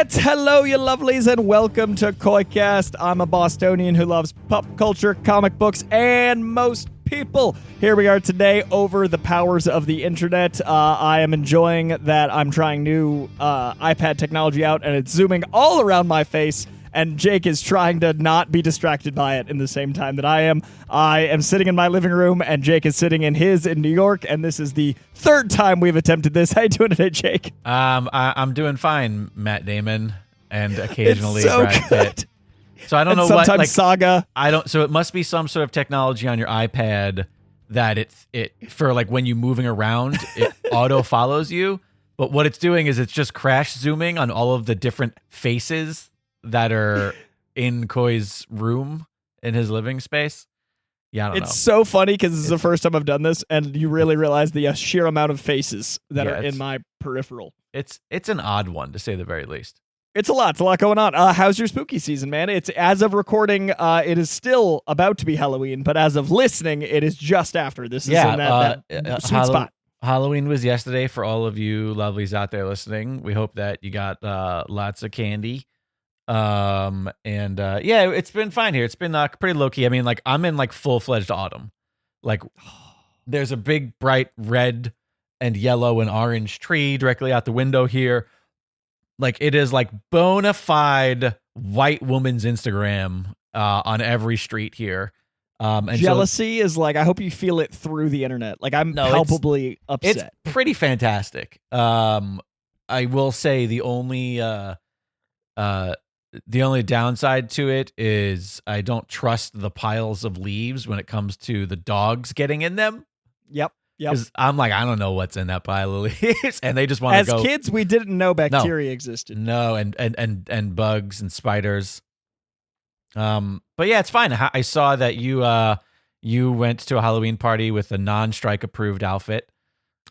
Internet! Hello, you lovelies, and welcome to Koicast. I'm a Bostonian who loves pop culture, comic books, and most people. Here we are today over the powers of the internet. I am enjoying that I'm trying new iPad technology out, and it's zooming all around my face, and Jake is trying to not be distracted by it in the same time that I am. I am sitting in my living room, and Jake is sitting in his in New York, and this is the third time we've attempted this. How you doing today, Jake? I'm doing fine, Matt Damon, and occasionally It's so Brad good. Pitt. So I don't know Sometimes what, like, Saga. I don't. So it must be some sort of technology on your iPad that it for like when you moving around, it auto follows you. But what it's doing is it's just crash zooming on all of the different faces that are in Koi's room in his living space. Yeah, I don't know. It's so funny because this is the first time I've done this, and you really realize the sheer amount of faces that are in my peripheral. It's an odd one, to say the very least. It's a lot going on. How's your spooky season, man? It's as of recording, it is still about to be Halloween, but as of listening, it is just after. This is in that sweet spot. Halloween was yesterday for all of you lovelies out there listening. We hope that you got lots of candy. Yeah, it's been fine here. It's been pretty low key. I mean, like, I'm in like full-fledged autumn. Like, there's a big bright red and yellow and orange tree directly out the window here. Like, it is like bona fide white woman's Instagram on every street here. And jealousy is like, I hope you feel it through the internet. Like, I'm palpably upset. It's pretty fantastic. I will say the only downside to it is I don't trust the piles of leaves when it comes to the dogs getting in them. Yep. Because I'm like, I don't know what's in that pile of leaves, and they just want to go. As kids, we didn't know bacteria existed. No, and bugs and spiders. But yeah, it's fine. I saw that you went to a Halloween party with a non-strike approved outfit.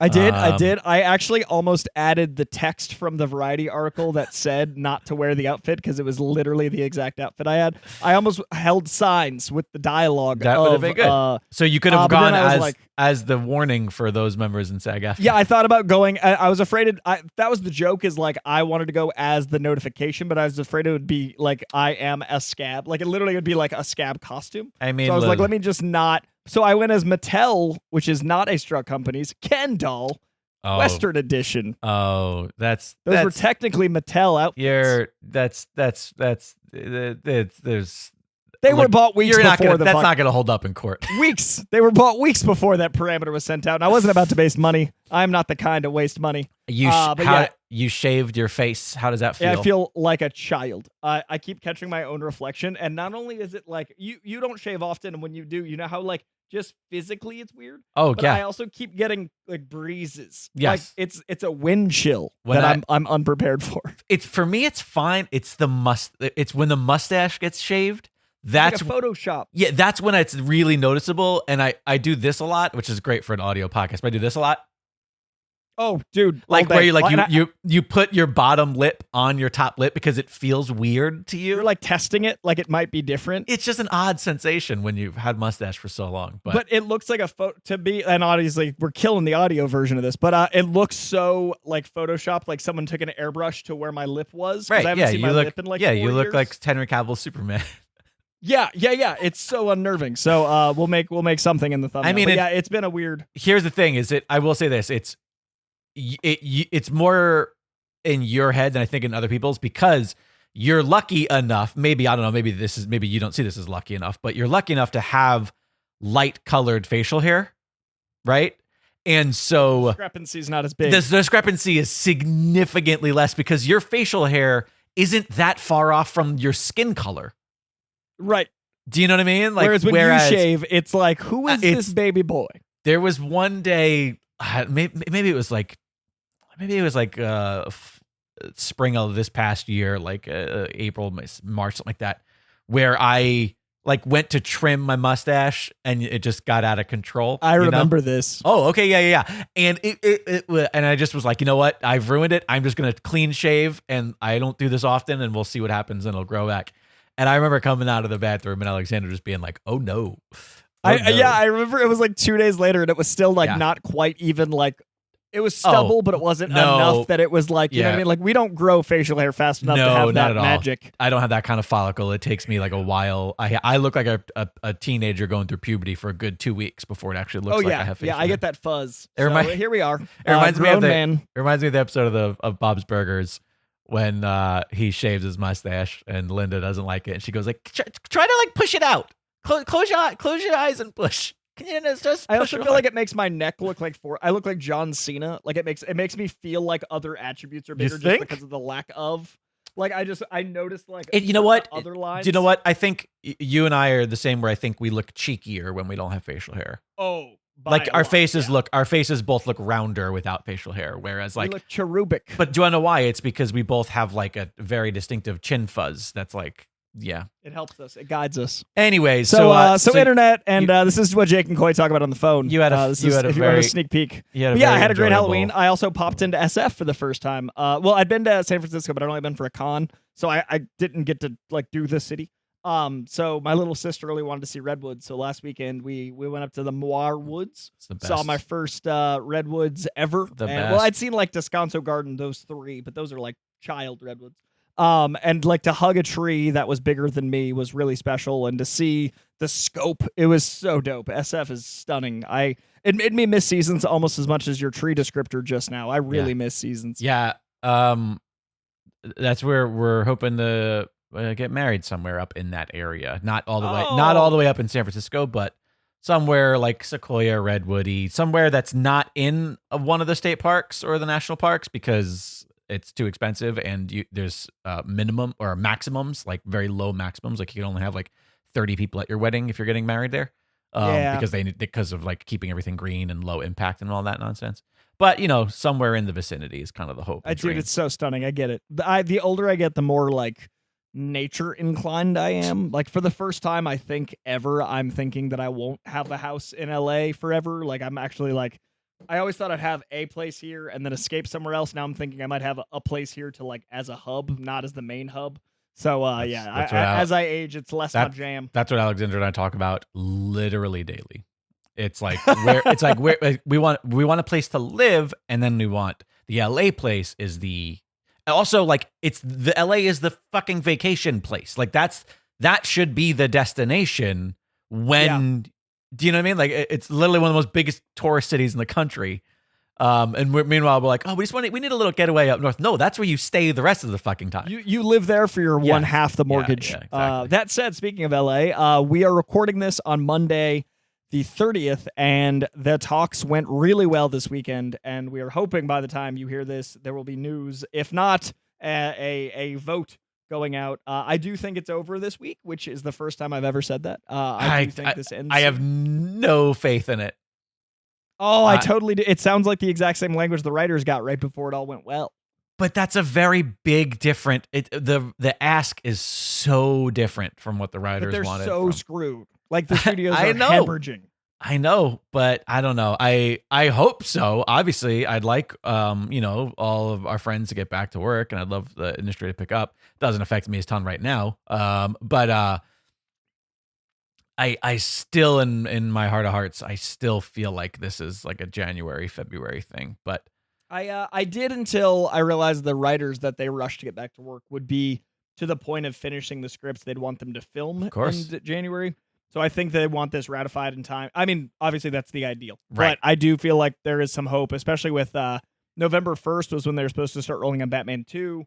I did. I actually almost added the text from the Variety article that said not to wear the outfit because it was literally the exact outfit I had. I almost held signs with the dialogue. That would have been good. So you could have gone as the warning for those members in SAG-AFTRA. Yeah, I thought about going. I was afraid that was the joke. Is like I wanted to go as the notification, but I was afraid it would be like I am a scab. Like it literally would be like a scab costume. I mean, so I was like, let me just not. So I went as Mattel, which is not a Struck Company's Ken doll, Western edition. Oh, those were technically Mattel outfits. They were bought weeks before that's not going to hold up in court. Weeks. They were bought weeks before that parameter was sent out, and I wasn't about to waste money. I'm not the kind to waste money. You shaved your face. How does that feel? Yeah, I feel like a child. I keep catching my own reflection, and not only is it like you don't shave often, and when you do, you know how like just physically it's weird. Oh, but yeah. I also keep getting like breezes. Yes, like it's a wind chill that I'm unprepared for. For me, it's fine. It's when the mustache gets shaved. That's like a Photoshop. Yeah, that's when it's really noticeable. And I do this a lot, which is great for an audio podcast. But I do this a lot. Oh, dude! Like where you put your bottom lip on your top lip because it feels weird to you. You're like testing it, like it might be different. It's just an odd sensation when you've had mustache for so long. But it looks like a photo to be, and obviously we're killing the audio version of this. But it looks so like Photoshop, like someone took an airbrush to where my lip was. Right? I haven't seen my lip in like 4 you look years. like Henry Cavill Superman. Yeah. It's so unnerving. So we'll make something in the thumbnail. I mean, it's been a weird. Here's the thing: I will say this: it's more in your head than I think in other people's because you're lucky enough. Maybe I don't know. Maybe you don't see this as lucky enough, but you're lucky enough to have light colored facial hair, right? And so the discrepancy is not as big. The discrepancy is significantly less because your facial hair isn't that far off from your skin color. Right. Do you know what I mean? Like, whereas when you shave, it's like, who is this baby boy? There was one day, maybe it was like spring of this past year, like April, March, something like that, where I like went to trim my mustache and it just got out of control. I remember this. Oh, okay, yeah. And and I just was like, you know what? I've ruined it. I'm just gonna clean shave, and I don't do this often, and we'll see what happens, and it'll grow back. And I remember coming out of the bathroom and Alexander just being like, "Oh no." I remember it was like 2 days later, and it was still like not quite even like It was stubble, but it wasn't enough that it was like, you know what I mean? Like, we don't grow facial hair fast enough to have that magic. I don't have that kind of follicle. It takes me like a while. I look like a teenager going through puberty for a good 2 weeks before it actually looks like I have facial hair. I get that fuzz. Here we are. It reminds me of the episode of Bob's Burgers when he shaves his mustache and Linda doesn't like it. And she goes like, try to like push it out. Close your eyes and push. I also feel like it makes my neck look like I look like John Cena. Like it makes me feel like other attributes are bigger just because of the lack of. Like I noticed like you know what other lines. Do you know what I think? You and I are the same. Where I think we look cheekier when we don't have facial hair. Oh, like our faces both look rounder without facial hair. Whereas like we look cherubic. But do you want to know why? It's because we both have like a very distinctive chin fuzz. That's like. Yeah, it helps us. It guides us. Anyways, so internet, and this is what Jake and Coy talk about on the phone. You had a if you want a sneak peek. I had a great Halloween. I also popped into SF for the first time. Well, I'd been to San Francisco, but I'd only been for a con, so I didn't get to like do the city. So my little sister really wanted to see redwoods. So last weekend we went up to the Moir Woods. Saw my first redwoods ever. Well, I'd seen like Descanso Garden, those 3, but those are like child redwoods. And like to hug a tree that was bigger than me was really special, and to see the scope, it was so dope. SF is stunning. It made me miss seasons almost as much as your tree descriptor just now. I really miss seasons. Yeah. That's where we're hoping to get married, somewhere up in that area. Not all the way up in San Francisco, but somewhere like Sequoia, Redwoody, somewhere that's not in one of the state parks or the national parks, because it's too expensive, and there's minimum or maximums, like very low maximums. Like you can only have like 30 people at your wedding if you're getting married there, because of like keeping everything green and low impact and all that nonsense. But somewhere in the vicinity is kind of the hope. Dude, it's so stunning. I get it. The older I get, the more like nature inclined I am. Like for the first time, I think ever, I'm thinking that I won't have a house in LA forever. Like I'm actually like. I always thought I'd have a place here and then escape somewhere else. Now I'm thinking I might have a place here to like as a hub, not as the main hub. So as I age, it's less my jam. That's what Alexander and I talk about literally daily. It's like we want a place to live, and then we want the LA place is also like it's the LA is the fucking vacation place. Like that should be the destination when. Yeah. Do you know what I mean? Like it's literally one of the most biggest tourist cities in the country. And meanwhile, we're like, oh, we need a little getaway up north. No, that's where you stay the rest of the fucking time. You live there for your one half the mortgage. Yeah, exactly. That said, speaking of LA, we are recording this on Monday, the 30th, and the talks went really well this weekend. And we are hoping by the time you hear this, there will be news. If not, a vote going out. I do think it's over this week, which is the first time I've ever said that. I do think this ends. I have no faith in it. Oh, I totally do. It sounds like the exact same language the writers got right before it all went well. But that's a very big different. The ask is so different from what the writers wanted. They're so screwed. Like the studios are hemorrhaging. I know, but I don't know. I hope so. Obviously, I'd like all of our friends to get back to work, and I'd love the industry to pick up. Doesn't affect me a ton right now. But I still in my heart of hearts, I still feel like this is like a January, February thing. But I did until I realized the writers that they rushed to get back to work would be to the point of finishing the scripts they'd want them to film in January. So I think they want this ratified in time. I mean, obviously that's the ideal, right? But I do feel like there is some hope, especially with November 1st was when they're supposed to start rolling on Batman 2.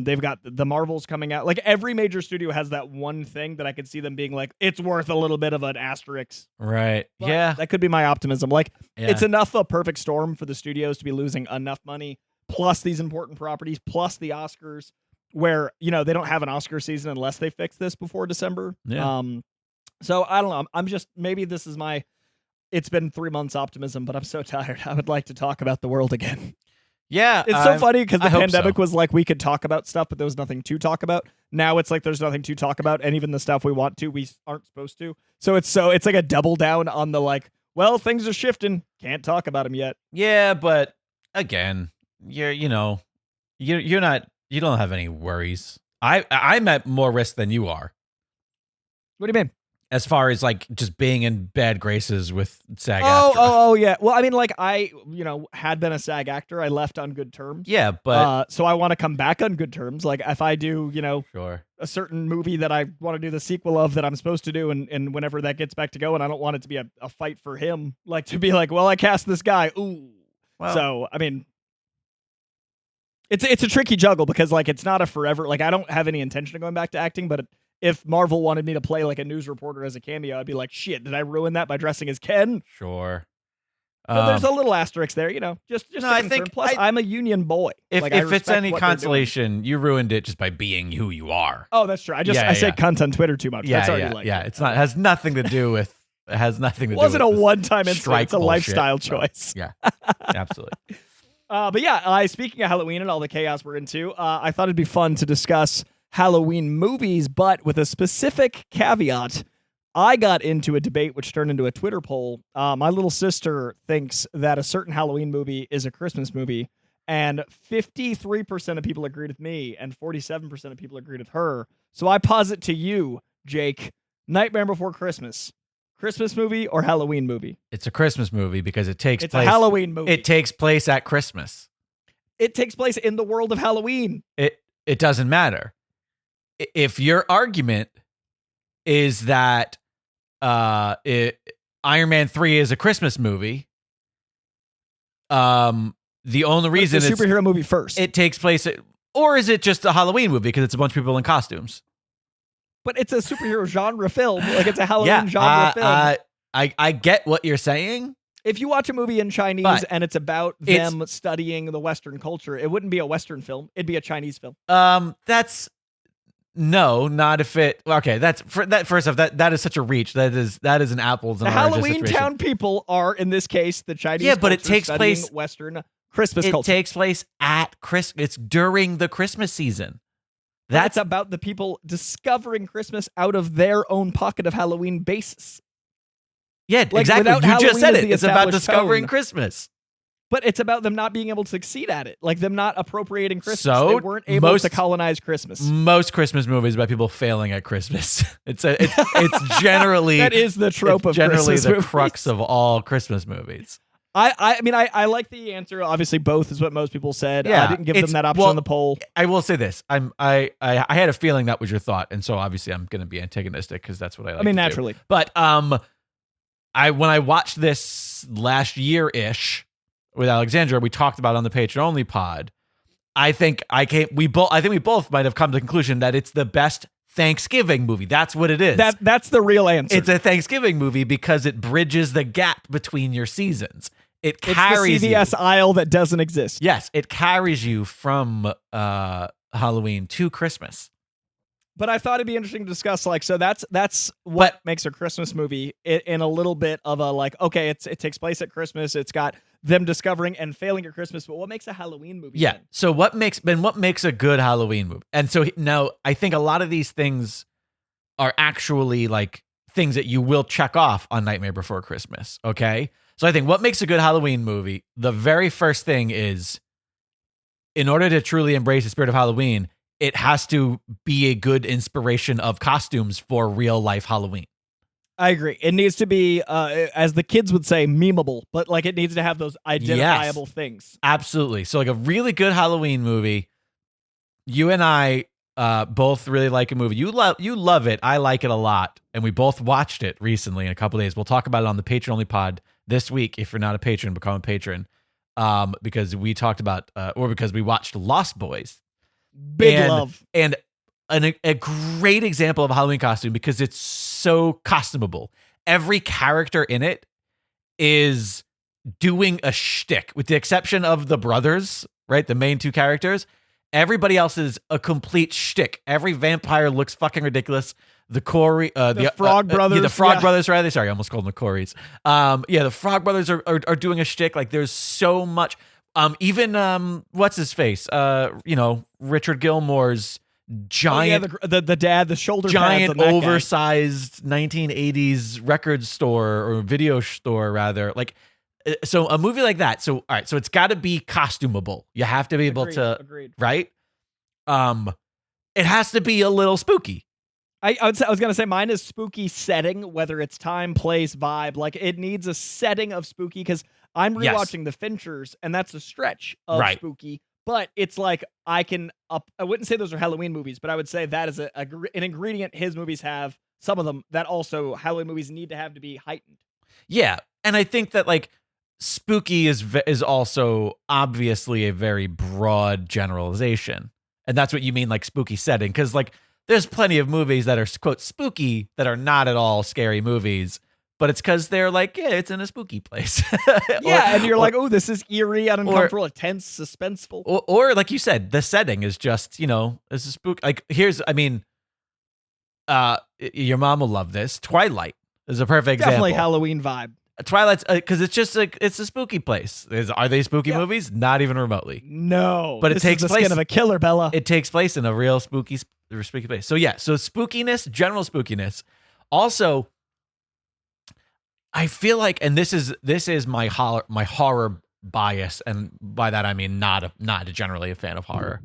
They've got the Marvels coming out. Like every major studio has that one thing that I could see them being like, it's worth a little bit of an asterisk. Right. But yeah. That could be my optimism. Like it's enough a perfect storm for the studios to be losing enough money, plus these important properties, plus the Oscars, where, they don't have an Oscar season unless they fix this before December. Yeah. So I don't know. I'm just, maybe this is it's been 3 months optimism, but I'm so tired. I would like to talk about the world again. Yeah. It's so funny because the pandemic was like, we could talk about stuff, but there was nothing to talk about. Now it's like, there's nothing to talk about. And even the stuff we want to, we aren't supposed to. So it's like a double down on the like, well, things are shifting. Can't talk about them yet. Yeah. But again, you're not, you don't have any worries. I'm at more risk than you are. What do you mean? as far as like just being in bad graces with SAG-AFTRA. Oh, yeah. Well, I mean, like I, had been a SAG actor. I left on good terms. Yeah, but so I want to come back on good terms. Like if I do, sure. a certain movie that I want to do the sequel of that I'm supposed to do, and whenever that gets back to go, and I don't want it to be a fight for him, like to be like, well, I cast this guy. Ooh. Well, so I mean, it's a tricky juggle because like it's not a forever. Like I don't have any intention of going back to acting, but if Marvel wanted me to play like a news reporter as a cameo, I'd be like, shit, did I ruin that by dressing as Ken? Sure. But there's a little asterisk there, just no, I think plus I'm a union boy. If it's any consolation, you ruined it just by being who you are. Oh, that's true. I say cunt on Twitter too much. That's already it's not. It has nothing to do with. It has nothing to do. It wasn't with a one-time incident. It's a bullshit. lifestyle choice. Yeah, absolutely. But yeah, speaking of Halloween and all the chaos we're into, I thought it'd be fun to discuss Halloween movies, but with a specific caveat. I got into a debate which turned into a Twitter poll. My little sister thinks that a certain Halloween movie is a Christmas movie, and 53% of people agreed with me, and 47% of people agreed with her. So I posit to you, Jake, Nightmare Before Christmas. Christmas movie or Halloween movie? It's a Christmas movie because it's a Halloween movie. It takes place at Christmas. It takes place in the world of Halloween. It doesn't matter. If your argument is that Iron Man 3 is a Christmas movie, the only reason it's a superhero movie first. It takes place or is it just a Halloween movie because it's a bunch of people in costumes? But it's a superhero genre film. Like it's a Halloween genre film. I get what you're saying. If you watch a movie in Chinese and it's about them studying the Western culture, it wouldn't be a Western film. It'd be a Chinese film. No, not if it. Okay, first off, that is such a reach. That is an apples and oranges Halloween situation. Town people are in this case the Chinese. Yeah, but it takes place Western Christmas culture. It takes place at Christmas. It's during the Christmas season. That's about the people discovering Christmas out of their own pocket of Halloween basis. Yeah, like, exactly. You Halloween just said it. It's about discovering tone. Christmas. But it's about them not being able to succeed at it. Like them not appropriating Christmas. So they weren't able to colonize Christmas. Most Christmas movies about people failing at Christmas. It's generally that is the trope of generally Christmas the movies. crux of all Christmas movies. I mean I like the answer. Obviously, both is what most people said. Yeah, I didn't give them that option on the poll. I will say this: I had a feeling that was your thought, and so obviously I'm going to be antagonistic because that's what I like. I mean, to naturally. Do. But when I watched this last year ish with Alexandra, we talked about it on the Patreon only pod. I think we both might have come to the conclusion that it's the best Thanksgiving movie. That's what it is. That's the real answer. It's a Thanksgiving movie because it bridges the gap between your seasons. It carries it's the CVS aisle that doesn't exist. Yes, it carries you from Halloween to Christmas. But I thought it'd be interesting to discuss, like, so that's what makes a Christmas movie in a little bit of a, like, okay, it takes place at Christmas. It's got them discovering and failing at Christmas. But what makes a Halloween movie? Yeah. Then? So what makes a good Halloween movie? And so now I think a lot of these things are actually like things that you will check off on Nightmare Before Christmas. Okay. So I think what makes a good Halloween movie, the very first thing is, in order to truly embrace the spirit of Halloween, it has to be a good inspiration of costumes for real life Halloween. I agree. It needs to be, as the kids would say, memeable, but like it needs to have those identifiable things. Absolutely. So like a really good Halloween movie, you and I both really like a movie. You love it. I like it a lot. And we both watched it recently in a couple of days. We'll talk about it on the Patreon only pod this week. If you're not a patron, become a patron. Because we talked about, or because we watched Lost Boys. Big love. And a great example of a Halloween costume because it's so costumable. Every character in it is doing a shtick, with the exception of the brothers, right? The main two characters. Everybody else is a complete shtick. Every vampire looks fucking ridiculous. The Frog Brothers. The Frog Brothers, rather. Sorry, I almost called them the Coreys. The Frog Brothers are doing a shtick. Like, there's so much. Even what's his face? Richard Gilmore's giant, the dad, the shoulder giant, pads on that oversized 1980s record store or video store, rather. Like, so a movie like that. So all right, so it's got to be costumable. You have to be able to, agreed. Right? It has to be a little spooky. I was gonna say mine is spooky setting, whether it's time, place, vibe. Like it needs a setting of spooky because I'm rewatching The Finchers, and that's a stretch of spooky. But it's like I wouldn't say those are Halloween movies, but I would say that is an ingredient his movies have. Some of them that also Halloween movies need to have to be heightened. Yeah, and I think that like spooky is also obviously a very broad generalization, and that's what you mean like spooky setting, because like there's plenty of movies that are quote spooky that are not at all scary movies, but it's because they're like, yeah, it's in a spooky place. And you're like, oh, this is eerie, uncomfortable, tense, suspenseful. Or like you said, the setting is just, it's a spook. Like your mom will love this. Twilight is a perfect example. Definitely Halloween vibe. Twilight's because it's just like it's a spooky place. Are they spooky movies? Not even remotely. No, but it takes place. Skin of a killer, Bella. It takes place in a real spooky place. So yeah, so spookiness, general spookiness. Also, I feel like, and this is my horror bias, and by that I mean not generally a fan of horror.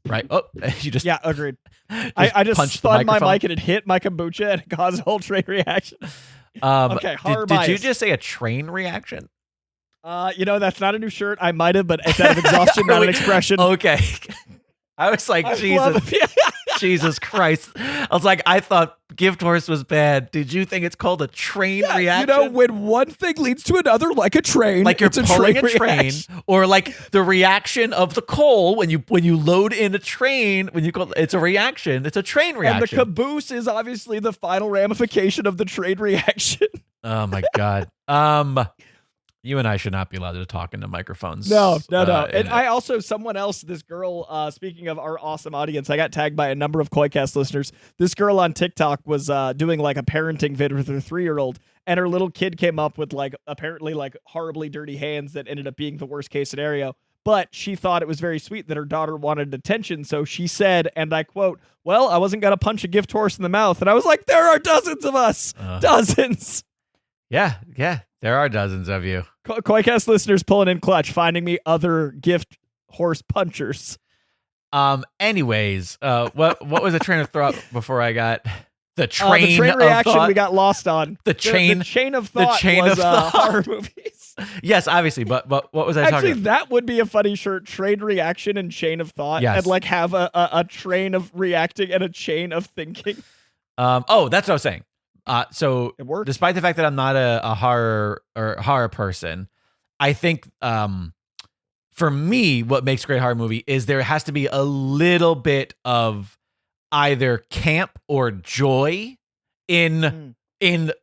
Right? Oh, you just agreed. I just spun my mic and it hit my kombucha and it caused a whole train reaction. Okay, horror bias. Did you just say a train reaction? That's not a new shirt. I might have, but it's out of exhaustion, not an expression. Okay. I was like, Jesus Christ. I was like, I thought Gift Horse was bad. Did you think it's called a train reaction? When one thing leads to another, like a train. Like you're pulling a train, or like the reaction of the coal when you load in a train, it's a reaction. It's a train reaction. And the caboose is obviously the final ramification of the train reaction. Oh my God. You and I should not be allowed to talk into microphones. No. And I also, someone else, this girl, speaking of our awesome audience, I got tagged by a number of Koicast listeners. This girl on TikTok was doing like a parenting vid with her 3-year-old, and her little kid came up with like apparently like horribly dirty hands that ended up being the worst case scenario. But she thought it was very sweet that her daughter wanted attention. So she said, and I quote, "Well, I wasn't going to punch a gift horse in the mouth." And I was like, there are dozens of us. Dozens. Yeah. There are dozens of you. Koicast listeners pulling in clutch, finding me other gift horse punchers. Anyways, what was the train of thought before I got the train reaction thought? We got lost on? The chain of thought was horror movies. Yes, obviously, but what was I talking about? Actually, that would be a funny shirt, train reaction and chain of thought. Yes. And like have a train of reacting and a chain of thinking. That's what I was saying. So it works. Despite the fact that I'm not a horror person, I think for me, what makes a great horror movie is there has to be a little bit of either camp or joy in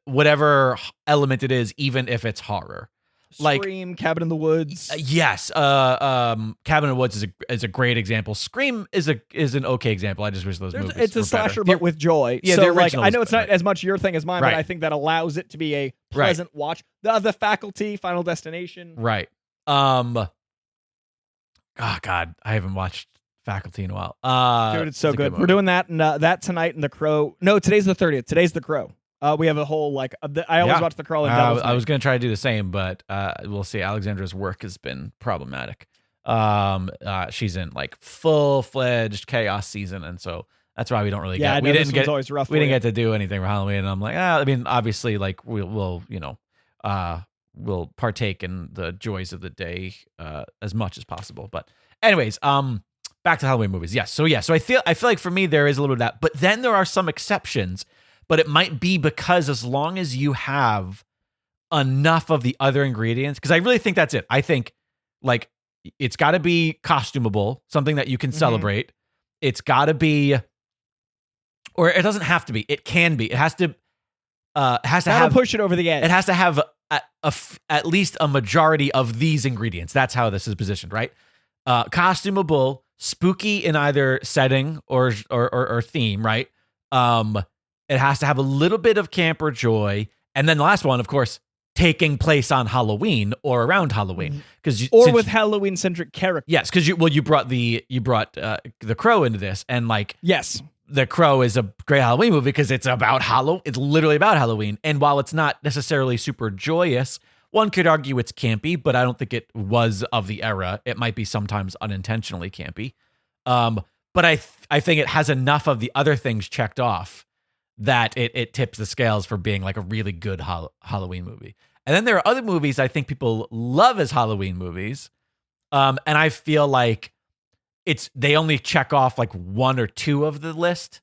whatever element it is, even if it's horror. Scream, Cabin in the Woods. Yes, Cabin in the Woods is a great example. Scream is an okay example. I just wish those movies it's a were slasher, better. but with joy. Yeah, so the like original I know it's not as much your thing as mine, Right. but I think that allows it to be a pleasant watch. The Faculty, Final Destination. Right. Oh God, I haven't watched Faculty in a while. Dude, it's so good. We're doing that and that tonight in The Crow. No, today's the 30th. Today's The Crow. We have a whole I always watch The Crow and Devil's I was gonna try to do the same, but we'll see. Alexandra's work has been problematic. She's in like full-fledged chaos season, and so that's why we don't really get. We didn't get to do anything for Halloween, and I'm like, I mean, obviously, like we'll partake in the joys of the day as much as possible. But anyways, back to Halloween movies. Yes, so I feel like for me there is a little bit of that, but then there are some exceptions. But it might be because as long as you have enough of the other ingredients, because I really think that's it. I think like it's got to be costumable, something that you can celebrate. It's got to be, or it doesn't have to be. It can be. It has to have push it over the edge. It has to have at least a majority of these ingredients. That's how this is positioned, right? Costumable, spooky in either setting or theme, right? It has to have a little bit of camp or joy. And then the last one, of course, taking place on Halloween or around Halloween. With Halloween-centric characters. Yes, because you brought the Crow into this. And like, yes, The Crow is a great Halloween movie because it's about It's literally about Halloween. And while it's not necessarily super joyous, one could argue it's campy, but I don't think it was of the era. It might be sometimes unintentionally campy. But I think it has enough of the other things checked off that it tips the scales for being like a really good Halloween movie. And then there are other movies I think people love as Halloween movies. And I feel like they only check off like one or two of the list.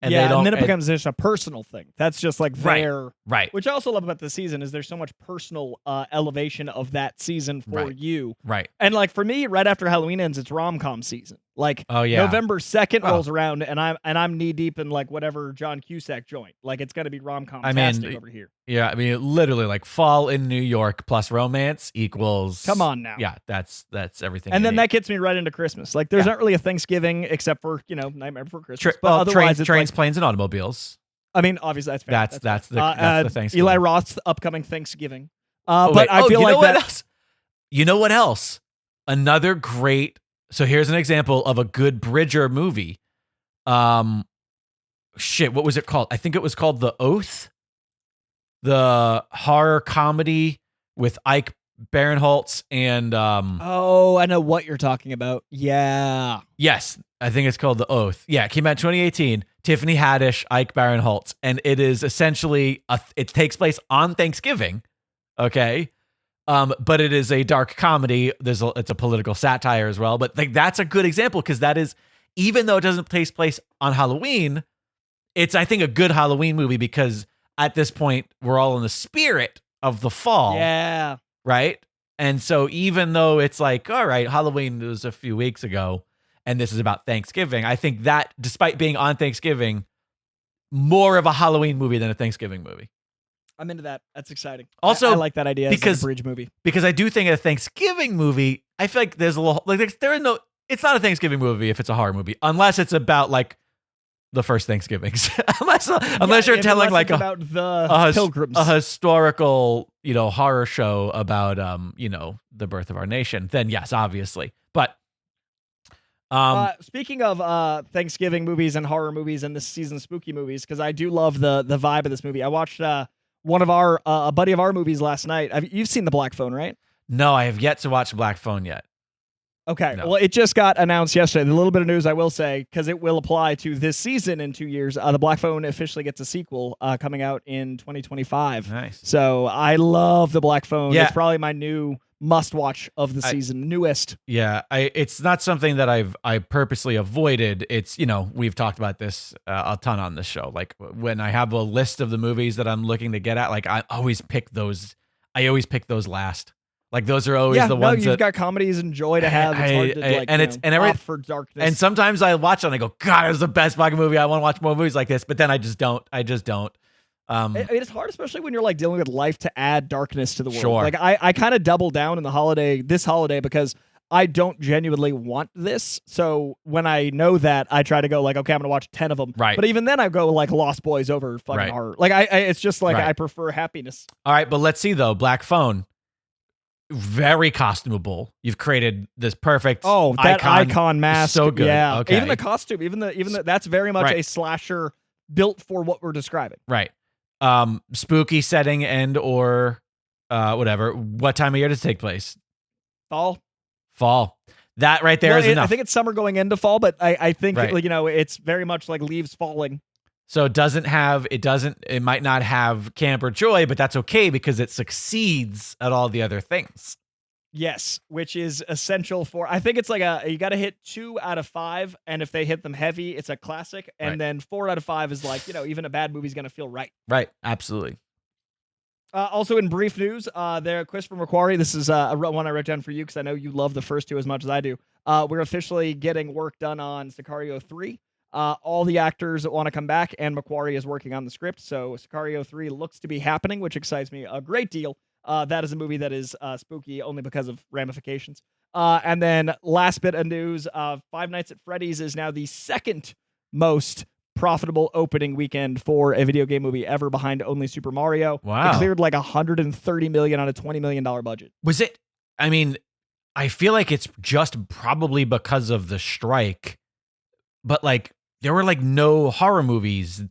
And they don't, and then it becomes just a personal thing. That's just like their right. Which I also love about the season is there's so much personal elevation of that season for you. Right. And like for me, right after Halloween ends, it's rom-com season. Like November 2nd rolls around and I'm knee deep in like whatever John Cusack joint. Like it's gonna be rom-com over here. Yeah, I mean literally like fall in New York plus romance equals come on now. Yeah, that's everything. And then that gets me right into Christmas. Like there's not really a Thanksgiving except for, Nightmare Before Christmas. But otherwise trains, planes, and automobiles. I mean, obviously that's fair. That's the Thanksgiving. Eli Roth's upcoming Thanksgiving. But I feel like what else? You know what else? Another great. So here's an example of a good Bridger movie. What was it called? I think it was called The Oath. The horror comedy with Ike Barinholtz and I know what you're talking about. Yeah. Yes, I think it's called The Oath. Yeah, it came out 2018. Tiffany Haddish, Ike Barinholtz, and it is essentially it takes place on Thanksgiving. Okay. But it is a dark comedy. It's a political satire as well. But like that's a good example because that is, even though it doesn't take place on Halloween, it's I think a good Halloween movie because at this point we're all in the spirit of the fall. Yeah. Right. And so even though it's like, all right, Halloween was a few weeks ago and this is about Thanksgiving, I think that despite being on Thanksgiving, more of a Halloween movie than a Thanksgiving movie. I'm into that. That's exciting. Also, I like that idea as a bridge movie. Because I do think a Thanksgiving movie, I feel like there's a little like it's not a Thanksgiving movie if it's a horror movie, unless it's about like the first Thanksgivings. unless you're telling like about the pilgrims, a historical, horror show about the birth of our nation, then yes, obviously. But speaking of Thanksgiving movies and horror movies and this season's spooky movies, because I do love the vibe of this movie. I watched one of our a buddy of our movies last night. You've seen The Black Phone, right? No, I have yet to watch Black Phone yet. Okay, no. Well, it just got announced yesterday. The little bit of news I will say, because it will apply to this season in 2 years, The Black Phone officially gets a sequel coming out in 2025. Nice. So I love The Black Phone. Yeah. It's probably my new must-watch of the season, newest. Yeah, it's not something that I purposely avoided. It's, we've talked about this a ton on this show. Like when I have a list of the movies that I'm looking to get at, like I always pick those last. Like those are always the ones you've got comedies and joy to have. It's hard to opt for darkness. And sometimes I watch it and I go, God, it was the best fucking movie. I want to watch more movies like this. But then I just don't. It's hard, especially when you're like dealing with life, to add darkness to the world. Sure. Like I kind of double down in this holiday because I don't genuinely want this. So when I know that, I try to go like, okay, I'm gonna watch 10 of them. Right. But even then, I go like Lost Boys over fucking horror. Like it's just like I prefer happiness. All right, but let's see though. Black Phone, very costumable. You've created this perfect that icon mask, so good. Yeah, okay. Even the costume, even the that's very much a slasher built for what we're describing. Right. Spooky setting and or whatever. What time of year does it take place? Fall. That right there is enough. I think it's summer going into fall, but I think it's very much like leaves falling. So it might not have camp or joy, but that's okay because it succeeds at all the other things. Yes, which is essential for, I think it's like you got to hit 2 out of 5. And if they hit them heavy, it's a classic. And then 4 out of 5 is like, even a bad movie's going to feel right. Right. Absolutely. Also in brief news, Christopher McQuarrie, this is one I wrote down for you because I know you love the first 2 as much as I do. We're officially getting work done on Sicario 3. All the actors that want to come back, and McQuarrie is working on the script. So Sicario 3 looks to be happening, which excites me a great deal. That is a movie that is spooky only because of ramifications. And then last bit of news, Five Nights at Freddy's is now the second most profitable opening weekend for a video game movie ever, behind only Super Mario. Wow. It cleared like $130 million on a $20 million budget. Was it? I mean, I feel like it's just probably because of the strike, but like there were like no horror movies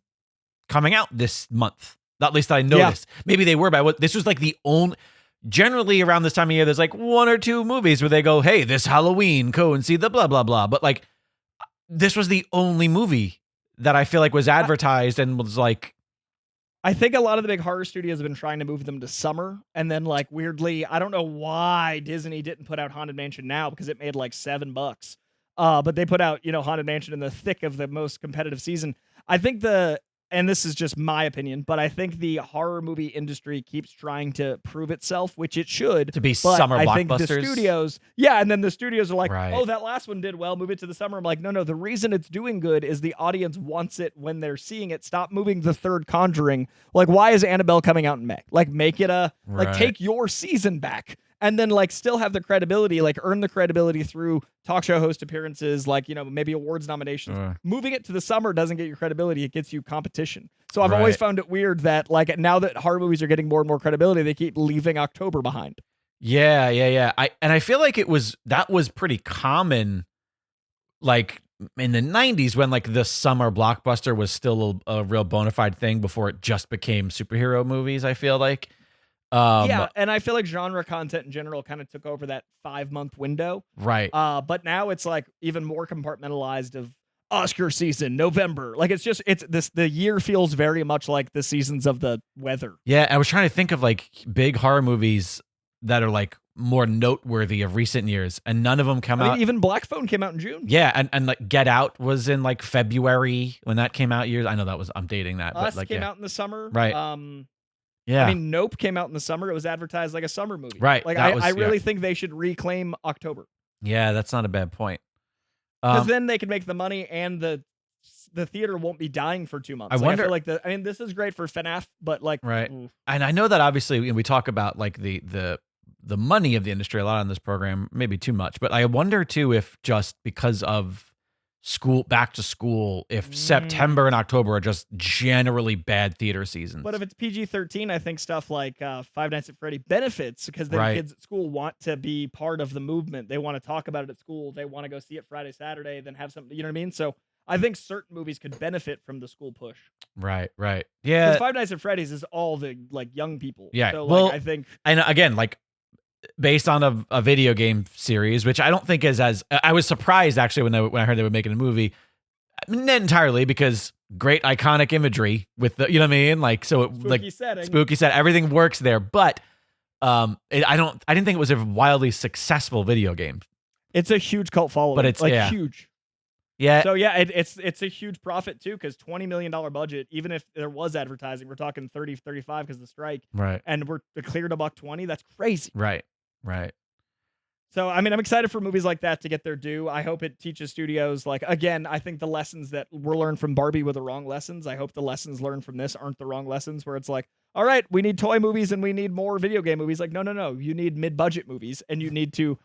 coming out this month. At least I noticed. Yeah. Maybe they were, but this was like the only. Generally around this time of year, there's like 1 or 2 movies where they go, "Hey, this Halloween, go and see the blah blah blah." But like, this was the only movie that I feel like was advertised and was like, I think a lot of the big horror studios have been trying to move them to summer, and then like weirdly, I don't know why Disney didn't put out Haunted Mansion now because it made like $7. But they put out, Haunted Mansion in the thick of the most competitive season. I think and this is just my opinion, but I think the horror movie industry keeps trying to prove itself, which it should. to be But summer I blockbusters. think the studios, and then the studios are like, Right. oh, that last one did well, move it to the summer. I'm like, no, the reason it's doing good is the audience wants it when they're seeing it. Stop moving the third Conjuring. Like, why is Annabelle coming out in May? Like, make it Right. take your season back. And then, like, still have the credibility, like, earn the credibility through talk show host appearances, like, maybe awards nominations. Moving it to the summer doesn't get you credibility. It gets you competition. So I've always found it weird that, like, now that horror movies are getting more and more credibility, they keep leaving October behind. Yeah. I feel like that was pretty common, like in the 90s when like the summer blockbuster was still a real bona fide thing before it just became superhero movies, I feel like. And I feel like genre content in general kind of took over that 5-month window. Right. But now it's like even more compartmentalized of Oscar season, November. Like the year feels very much like the seasons of the weather. Yeah, I was trying to think of like big horror movies that are like more noteworthy of recent years, and none of them come out. Even Black Phone came out in June. Yeah, and like Get Out was in like February when that came out. Years. I know I'm dating that, Us but like came out in the summer. Right. I mean, Nope came out in the summer. It was advertised like a summer movie. Right. Like I really think they should reclaim October. Yeah, that's not a bad point. Because then they can make the money, and the theater won't be dying for 2 months. I wonder. I feel like this is great for FNAF, but like, right. And I know that obviously we talk about like the money of the industry a lot on this program, maybe too much, but I wonder too if just because of back to school, if September and October are just generally bad theater seasons. But if it's PG-13, I think stuff like Five Nights at Freddy benefits, because then kids at school want to be part of the movement. They want to talk about it at school. They want to go see it Friday, Saturday, then have something. You know what I mean? So I think certain movies could benefit from the school push. Right. Yeah. Because Five Nights at Freddy's is all the like young people. Yeah. So well, I think, and again, like based on a video game series, which I don't think is as. I was surprised actually when I heard they were making a movie. Not entirely, because great iconic imagery with the, you know what I mean? Like, so spooky setting. Spooky set, everything works there. But I didn't think it was a wildly successful video game. It's a huge cult following. But it's huge. Yeah. So yeah, it's a huge profit too, because $20 million budget, even if there was advertising, we're talking 30, 35 because of the strike. Right. And we're cleared $120. That's crazy. Right. So, I mean, I'm excited for movies like that to get their due. I hope it teaches studios, like, again, I think the lessons that were learned from Barbie were the wrong lessons. I hope the lessons learned from this aren't the wrong lessons, where it's like, all right, we need toy movies and we need more video game movies. Like, no. You need mid-budget movies, and you need to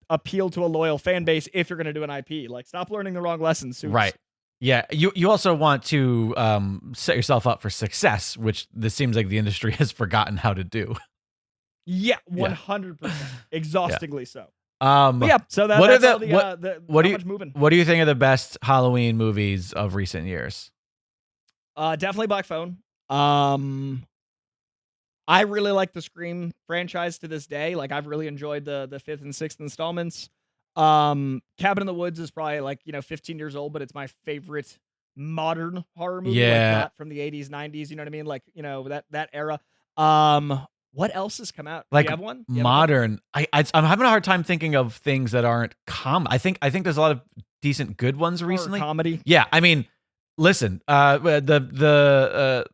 appeal to a loyal fan base if you're going to do an IP. Like, stop learning the wrong lessons, Suits. Right. Yeah. You also want to set yourself up for success, which this seems like the industry has forgotten how to do. Yeah, 100%. Exhaustingly so. But yeah, so that's all moving. What do you think of the best Halloween movies of recent years? Definitely Black Phone. I really like the Scream franchise to this day. Like, I've really enjoyed the 5th and 6th installments. Cabin in the Woods is probably like 15 years old, but it's my favorite modern horror movie. Yeah, like not from the 80s, 90s. You know what I mean? Like that era. What else has come out? Like, do you have one? Modern. I'm having a hard time thinking of things that aren't I think there's a lot of decent good ones recently. Comedy. Yeah, I mean, listen, the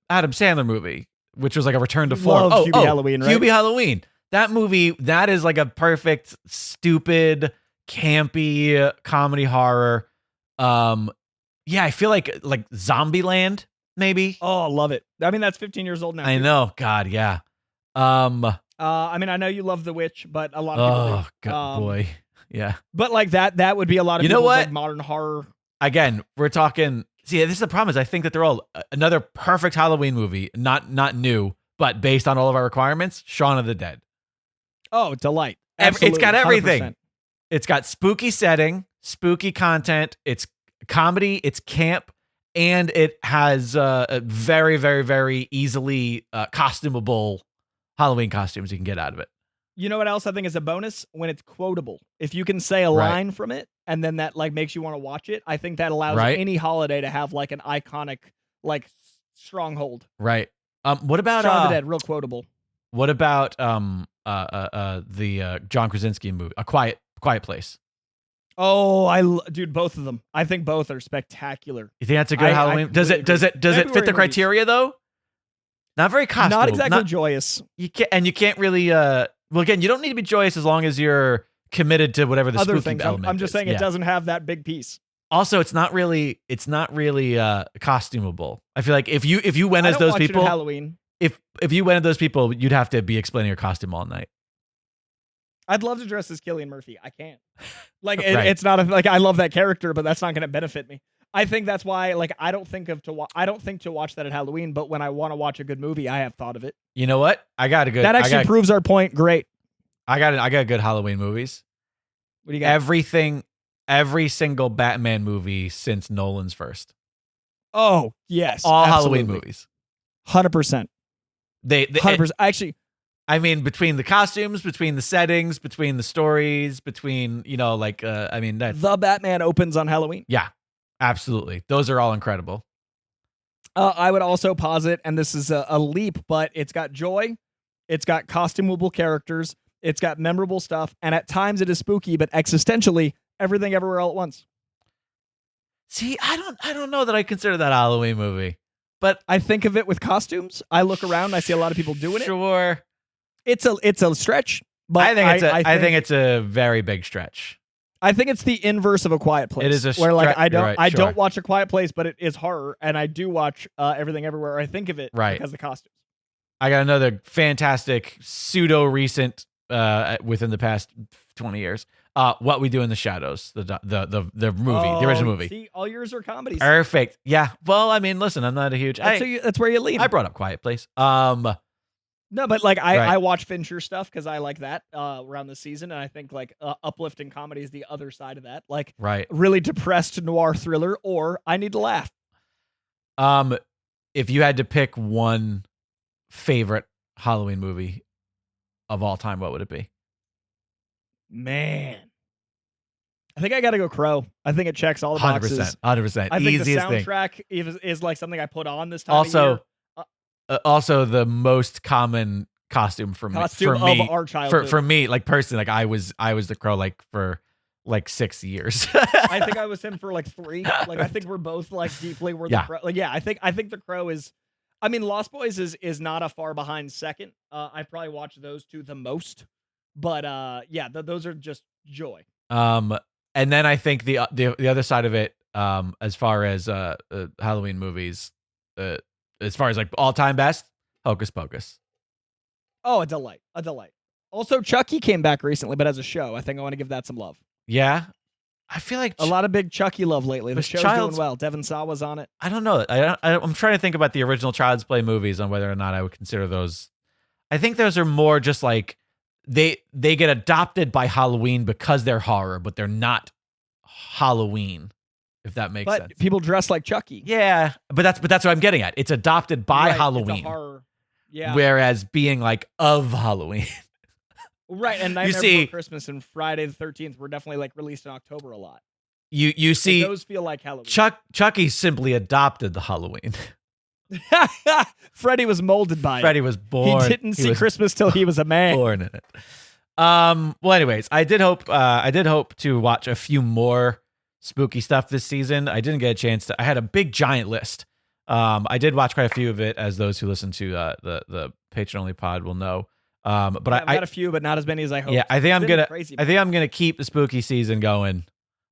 Adam Sandler movie, which was like a return to form. Hubie Halloween, right? Hubie Halloween. That movie, that is like a perfect, stupid, campy comedy horror. Yeah, I feel like Zombieland, maybe. Oh, I love it. I mean, that's 15 years old now. I know. God, yeah. I mean, I know you love The Witch, but a lot of people. Oh, God, boy. Yeah. But like that would be a lot of people's, like, modern horror. Again, we're talking. See, this is the problem. Is I think that they're all another perfect Halloween movie, not new, but based on all of our requirements. Shaun of the Dead. Oh, delight! Absolutely, it's got everything. 100%. It's got spooky setting, spooky content. It's comedy. It's camp, and it has a very, very, very easily costumable Halloween costumes you can get out of it. You know what else I think is a bonus? When it's quotable. If you can say a line from it, and then that like makes you want to watch it. I think that allows Right. any holiday to have like an iconic like stronghold. Right. What about Shaun of the Dead, real quotable. What about the John Krasinski movie, A Quiet Place? Oh, dude, both of them. I think both are spectacular. You think that's a good Halloween? Does it fit the criteria though? Not very costumable. Not exactly joyous. You can't really. Well, again, you don't need to be joyous as long as you're committed to whatever the other spooky things. element. I'm just saying it doesn't have that big piece. Also, it's not really costumable. I feel like if you went as those people, Halloween. If you went as those people, you'd have to be explaining your costume all night. I'd love to dress as Cillian Murphy. I can't. Like Right. it's not like I love that character, but that's not going to benefit me. I think that's why like I don't think to watch that at Halloween, but when I want to watch a good movie, I have thought of it. You know what? That actually proves our point. Great. I got good Halloween movies. What do you got? Every single Batman movie since Nolan's first. Oh, yes. All absolutely. Halloween movies. 100%. They 100%. Actually, I mean, between the costumes, between the settings, between the stories, between, that's... The Batman opens on Halloween. Yeah, absolutely. Those are all incredible. I would also posit, and this is a leap, but it's got joy, it's got costumable characters, it's got memorable stuff, and at times it is spooky, but existentially, everything everywhere all at once. See, I don't know that I consider that a Halloween movie, but I think of it with costumes. I look around, and I see a lot of people doing it. Sure. It's a stretch, but I think it's a very big stretch. I think it's the inverse of A Quiet Place. It is a where like I sure. don't watch A Quiet Place, but it is horror, and I do watch Everything Everywhere. I think of it because of the costumes. I got another fantastic pseudo recent within the past 20 years. What We Do in the Shadows, the movie, the original movie. See, all yours are comedies. Perfect. Yeah. Well, I mean, listen, I'm not a huge. That's where you lean. I brought up Quiet Place. No, but like I watch Fincher stuff because I like that around the season, and I think like uplifting comedy is the other side of that. Like really depressed noir thriller, or I need to laugh. If you had to pick one favorite Halloween movie of all time, what would it be? Man, I think I got to go Crow. I think it checks all the boxes. 100%. I think Easiest the soundtrack is like something I put on this time. Also, the most common costume for me. Of our childhood. For me, like personally, like I was the Crow like for like 6 years. I think I was him for like 3. Like I think we're both like deeply the Crow. Like I think the Crow is. I mean, Lost Boys is not a far behind second. I probably watch those two the most, but those are just joy. And then I think the other side of it, as far as Halloween movies, as far as like all time best, Hocus Pocus. Oh, a delight. Also, Chucky came back recently, but as a show, I think I want to give that some love. Yeah, I feel like a lot of big Chucky love lately. The show's doing well. Devin Sawa was on it. I don't know. I'm trying to think about the original Child's Play movies on whether or not I would consider those. I think those are more just like they get adopted by Halloween because they're horror, but they're not Halloween. If that makes sense. But people dress like Chucky. Yeah, but that's what I'm getting at. It's adopted by Halloween. It's a horror. Yeah. Whereas being like of Halloween. Right, and Nightmare Before Christmas and Friday the 13th were definitely like released in October a lot. You see, those feel like Halloween. Chucky simply adopted the Halloween. Freddy was molded by Freddy was born. He didn't see Christmas till he was a man. Born in it. Well, anyways, I did hope to watch a few more spooky stuff this season. I didn't get a chance to. I had a big giant list. I did watch quite a few of it, as those who listen to the Patreon only pod will know. But I've got a few, but not as many as I hoped. Yeah, I think I'm gonna keep the spooky season going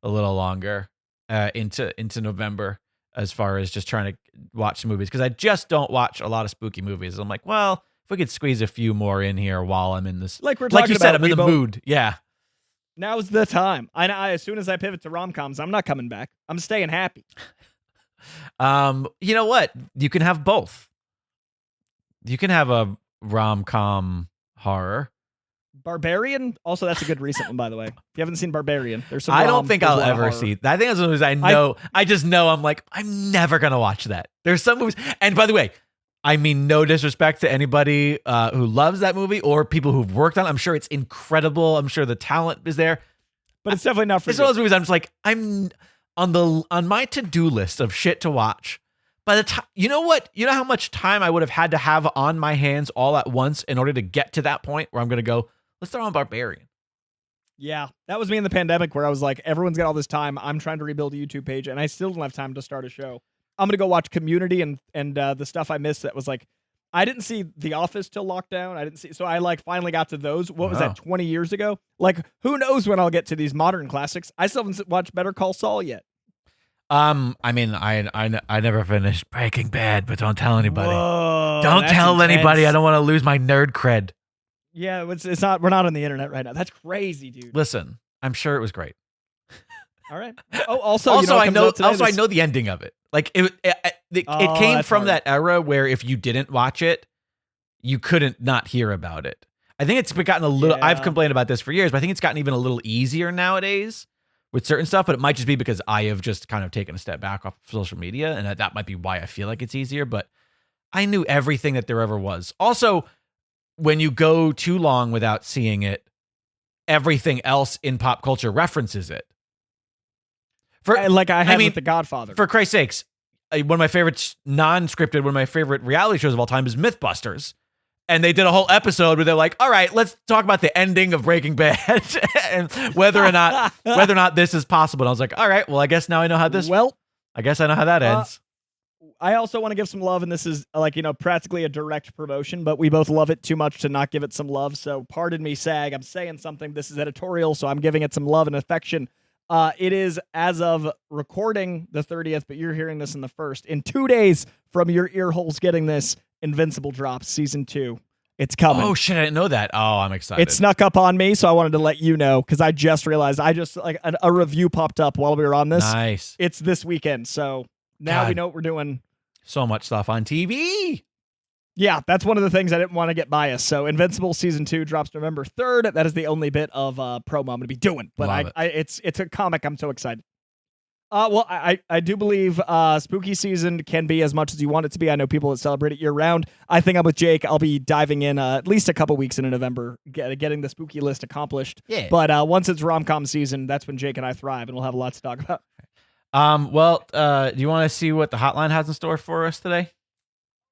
a little longer into November, as far as just trying to watch some movies, because I just don't watch a lot of spooky movies. I'm like, well, if we could squeeze a few more in here while I'm in this, like you said, I'm in the mood. Yeah. Now's the time. I as soon as I pivot to rom-coms, I'm not coming back. I'm staying happy. You know what? You can have both. You can have a rom-com horror. Barbarian. Also, that's a good recent one, by the way. If you haven't seen Barbarian, there's some. I don't think I'll ever see. I think that's one of those I know. I just know. I'm like, I'm never gonna watch that. There's some movies, and by the way, I mean no disrespect to anybody who loves that movie or people who've worked on it. I'm sure it's incredible. I'm sure the talent is there. but it's definitely not for It's you. one of those movies I'm just like, I'm on my to-do list of shit to watch. By the time, you know what? You know how much time I would have had to have on my hands all at once in order to get to that point where I'm going to go, let's throw on Barbarian. Yeah, that was me in the pandemic where I was like, everyone's got all this time. I'm trying to rebuild a YouTube page, and I still don't have time to start a show. I'm gonna go watch Community and the stuff I missed. That was like, I didn't see The Office till lockdown. I didn't see, so I like finally got to those. What was that? 20 years ago? Like, who knows when I'll get to these modern classics? I still haven't watched Better Call Saul yet. I mean, I never finished Breaking Bad, but don't tell anybody. Whoa, don't tell intense. anybody. I don't want to lose my nerd cred. Yeah, it's not. We're not on the internet right now. That's crazy, dude. Listen, I'm sure it was great. All right. Oh, also, I know the ending of it. Like it came from hard. that era where if you didn't watch it, you couldn't not hear about it. I think it's gotten a little. Yeah. I've complained about this for years, but I think it's gotten even a little easier nowadays with certain stuff. But it might just be because I have just kind of taken a step back off of social media, and that might be why I feel like it's easier. But I knew everything that there ever was. Also, when you go too long without seeing it, everything else in pop culture references it. Like I had with The Godfather. For Christ's sakes, one of my favorite non-scripted, one of my favorite reality shows of all time is Mythbusters. And they did a whole episode where they're like, all right, let's talk about the ending of Breaking Bad and whether or not this is possible. And I was like, all right, well, I guess now I know how this. Well, I guess I know how that ends. I also want to give some love, and this is like, practically a direct promotion, but we both love it too much to not give it some love. So pardon me, SAG. I'm saying something. This is editorial, so I'm giving it some love and affection. It is, as of recording, the 30th, but you're hearing this in the 1st. In 2 days from your ear holes getting this, Invincible drops season 2. It's coming. Oh shit, I didn't know that. Oh, I'm excited. It snuck up on me, so I wanted to let you know because I just realized a review popped up while we were on this. Nice. It's this weekend, so now we know what we're doing. So much stuff on TV. Yeah, that's one of the things I didn't want to get biased. So Invincible season 2 drops November 3rd. That is the only bit of promo I'm going to be doing. But it's a comic. I'm so excited. Well, I do believe spooky season can be as much as you want it to be. I know people that celebrate it year round. I think I'm with Jake. I'll be diving in at least a couple weeks into November, getting the spooky list accomplished. Yeah. But once it's rom-com season, that's when Jake and I thrive, and we'll have a lot to talk about. Do you want to see what the hotline has in store for us today?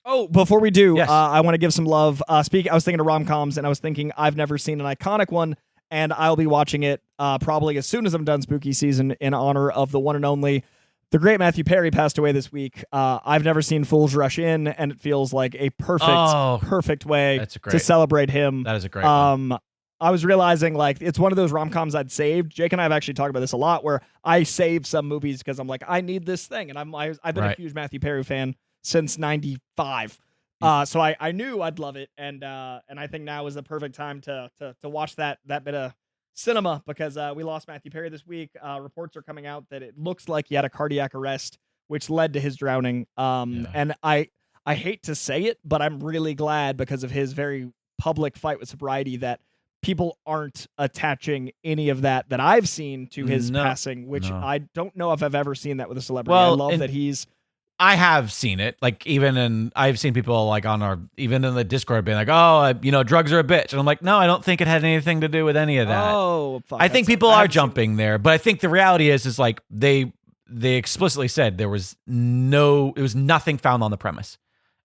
Oh, before we do, yes. I want to give some love. I was thinking of rom-coms, and I was thinking I've never seen an iconic one, and I'll be watching it probably as soon as I'm done spooky season in honor of the one and only. The great Matthew Perry passed away this week. I've never seen Fools Rush In, and it feels like a perfect way to celebrate him. That is a great one. I was realizing, like, it's one of those rom-coms I'd saved. Jake and I have actually talked about this a lot, where I save some movies because I'm like, I need this thing, and I've been a huge Matthew Perry fan since '95. So I knew I'd love it, and I think now is the perfect time to watch that bit of cinema because we lost Matthew Perry this week. Reports are coming out that it looks like he had a cardiac arrest, which led to his drowning. And I hate to say it, but I'm really glad because of his very public fight with sobriety that people aren't attaching any of that I've seen to his passing, which I don't know if I've ever seen that with a celebrity. Well, I love that he's. I have seen it, like I've seen people like even in the Discord being like, oh, drugs are a bitch. And I'm like, no, I don't think it had anything to do with any of that. Oh, fuck, I think people are jumping there, but I think the reality is like they explicitly said there was nothing found on the premise.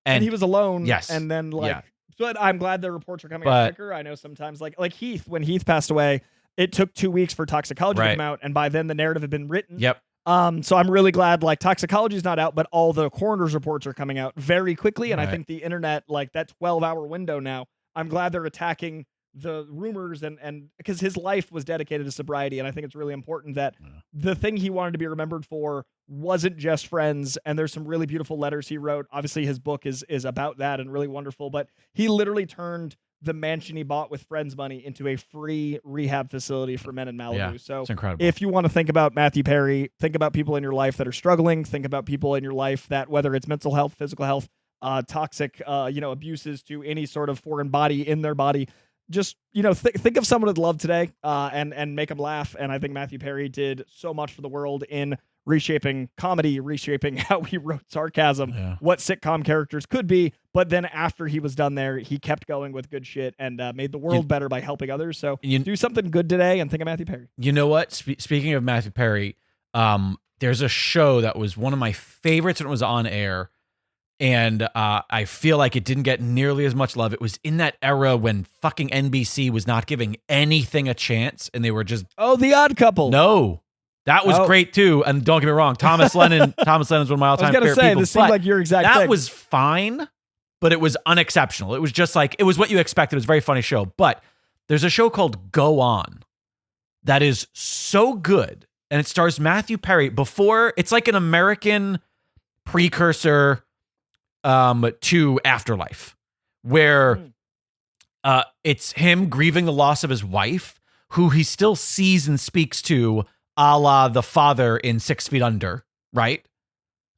And he was alone. Yes. And then but I'm glad the reports are coming out quicker. I know sometimes like Heath, when Heath passed away, it took 2 weeks for toxicology to come out. And by then the narrative had been written. Yep. So I'm really glad toxicology is not out, but all the coroner's reports are coming out very quickly. And I think the internet, like that 12-hour window now, I'm glad they're attacking the rumors and because his life was dedicated to sobriety. And I think it's really important that the thing he wanted to be remembered for wasn't just friends. And there's some really beautiful letters he wrote. Obviously his book is about that and really wonderful, but he literally turned the mansion he bought with friends' money into a free rehab facility for men in Malibu. Yeah, so it's incredible. If you want to think about Matthew Perry, think about people in your life that are struggling, think about people in your life that, whether it's mental health, physical health, toxic, abuses to any sort of foreign body in their body, just, think of someone to love today, and make them laugh. And I think Matthew Perry did so much for the world in reshaping comedy, reshaping how he wrote sarcasm, Yeah. what sitcom characters could be. But then after he was done there, he kept going with good shit and made the world better by helping others. So do something good today and think of Matthew Perry. You know what? Speaking of Matthew Perry, there's a show that was one of my favorites when it was on air. And I feel like it didn't get nearly as much love. It was in that era when fucking NBC was not giving anything a chance, and they were just The Odd Couple. No, that was great too. And don't get me wrong, Thomas Lennon's one of my all-time favorite people. This seemed like your exact that thing. was fine, but it was unexceptional. It was just like it was what you expected. It was a very funny show. But there's a show called Go On that is so good, and it stars Matthew Perry. It's like an American precursor to Afterlife, where it's him grieving the loss of his wife, who he still sees and speaks to, a la the father in 6 Feet Under, right?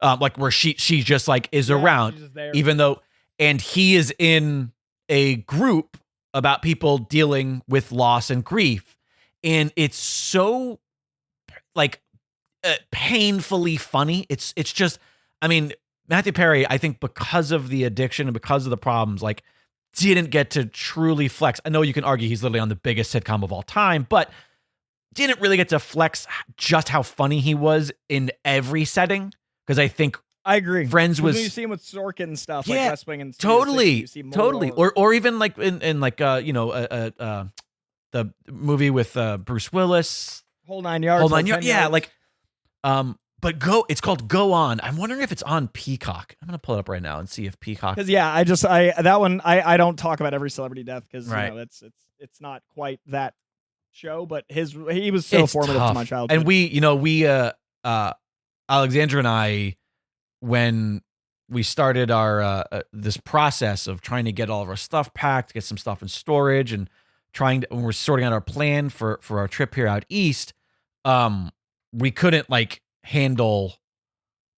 Like where she just like is around, even though, and he is in a group about people dealing with loss and grief, and it's so like painfully funny. It's just, I mean, Matthew Perry, I think because of the addiction and because of the problems, like didn't get to truly flex. I know you can argue he's literally on the biggest sitcom of all time, but didn't really get to flex just how funny he was in every setting. Because I think I agree. Friends was, when you see him with Sorkin and stuff, yeah, like West Wing and totally, totally, or even like in like the movie with Bruce Willis, Whole Nine Yards, yeah, like but it's called Go On. I'm wondering if it's on Peacock. I'm gonna pull it up right now and see if Peacock. Because that one I don't talk about every celebrity death because you know it's not quite that show, but he was so formative to my childhood. And we Alexandra and I, when we started our this process of trying to get all of our stuff packed, get some stuff in storage, and when we're sorting out our plan for our trip here out east, we couldn't like handle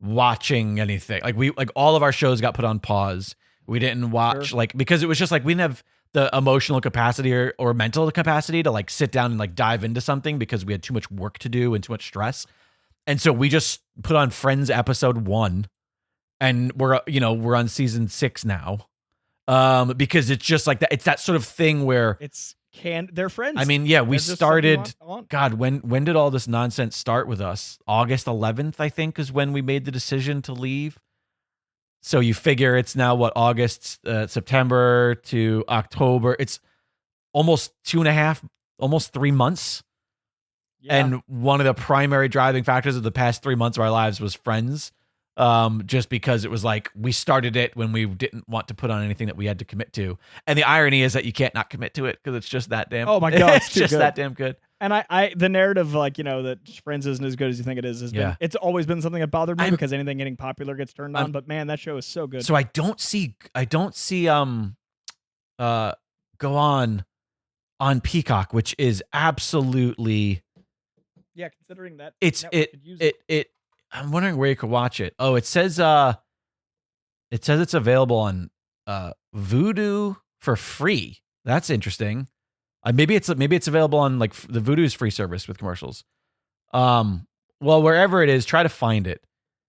watching anything. Like all of our shows got put on pause. We didn't watch because it was just like we didn't have the emotional capacity or mental capacity to like sit down and like dive into something because we had too much work to do and too much stress. And so we just put on Friends episode 1, and we're on season 6 now. Because it's just like that. It's that sort of thing where they're friends. I mean, yeah, we started. God, when did all this nonsense start with us? August 11th, I think, is when we made the decision to leave. So you figure it's now August, September to October. It's almost 2.5, almost 3 months. Yeah. And one of the primary driving factors of the past 3 months of our lives was Friends. Just because it was like we started it when we didn't want to put on anything that we had to commit to, and the irony is that you can't not commit to it because it's just that damn. Oh my god, it's just that damn good. And I the narrative that Friends isn't as good as you think it is. It's always been something that bothered me because anything getting popular gets turned on. But man, that show is so good. So I don't see Go On Peacock, which is absolutely considering that I'm wondering where you could watch it. Oh, it says it's available on Vudu for free. That's interesting. Maybe it's available on like the Vudu's free service with commercials. Well, wherever it is, try to find it.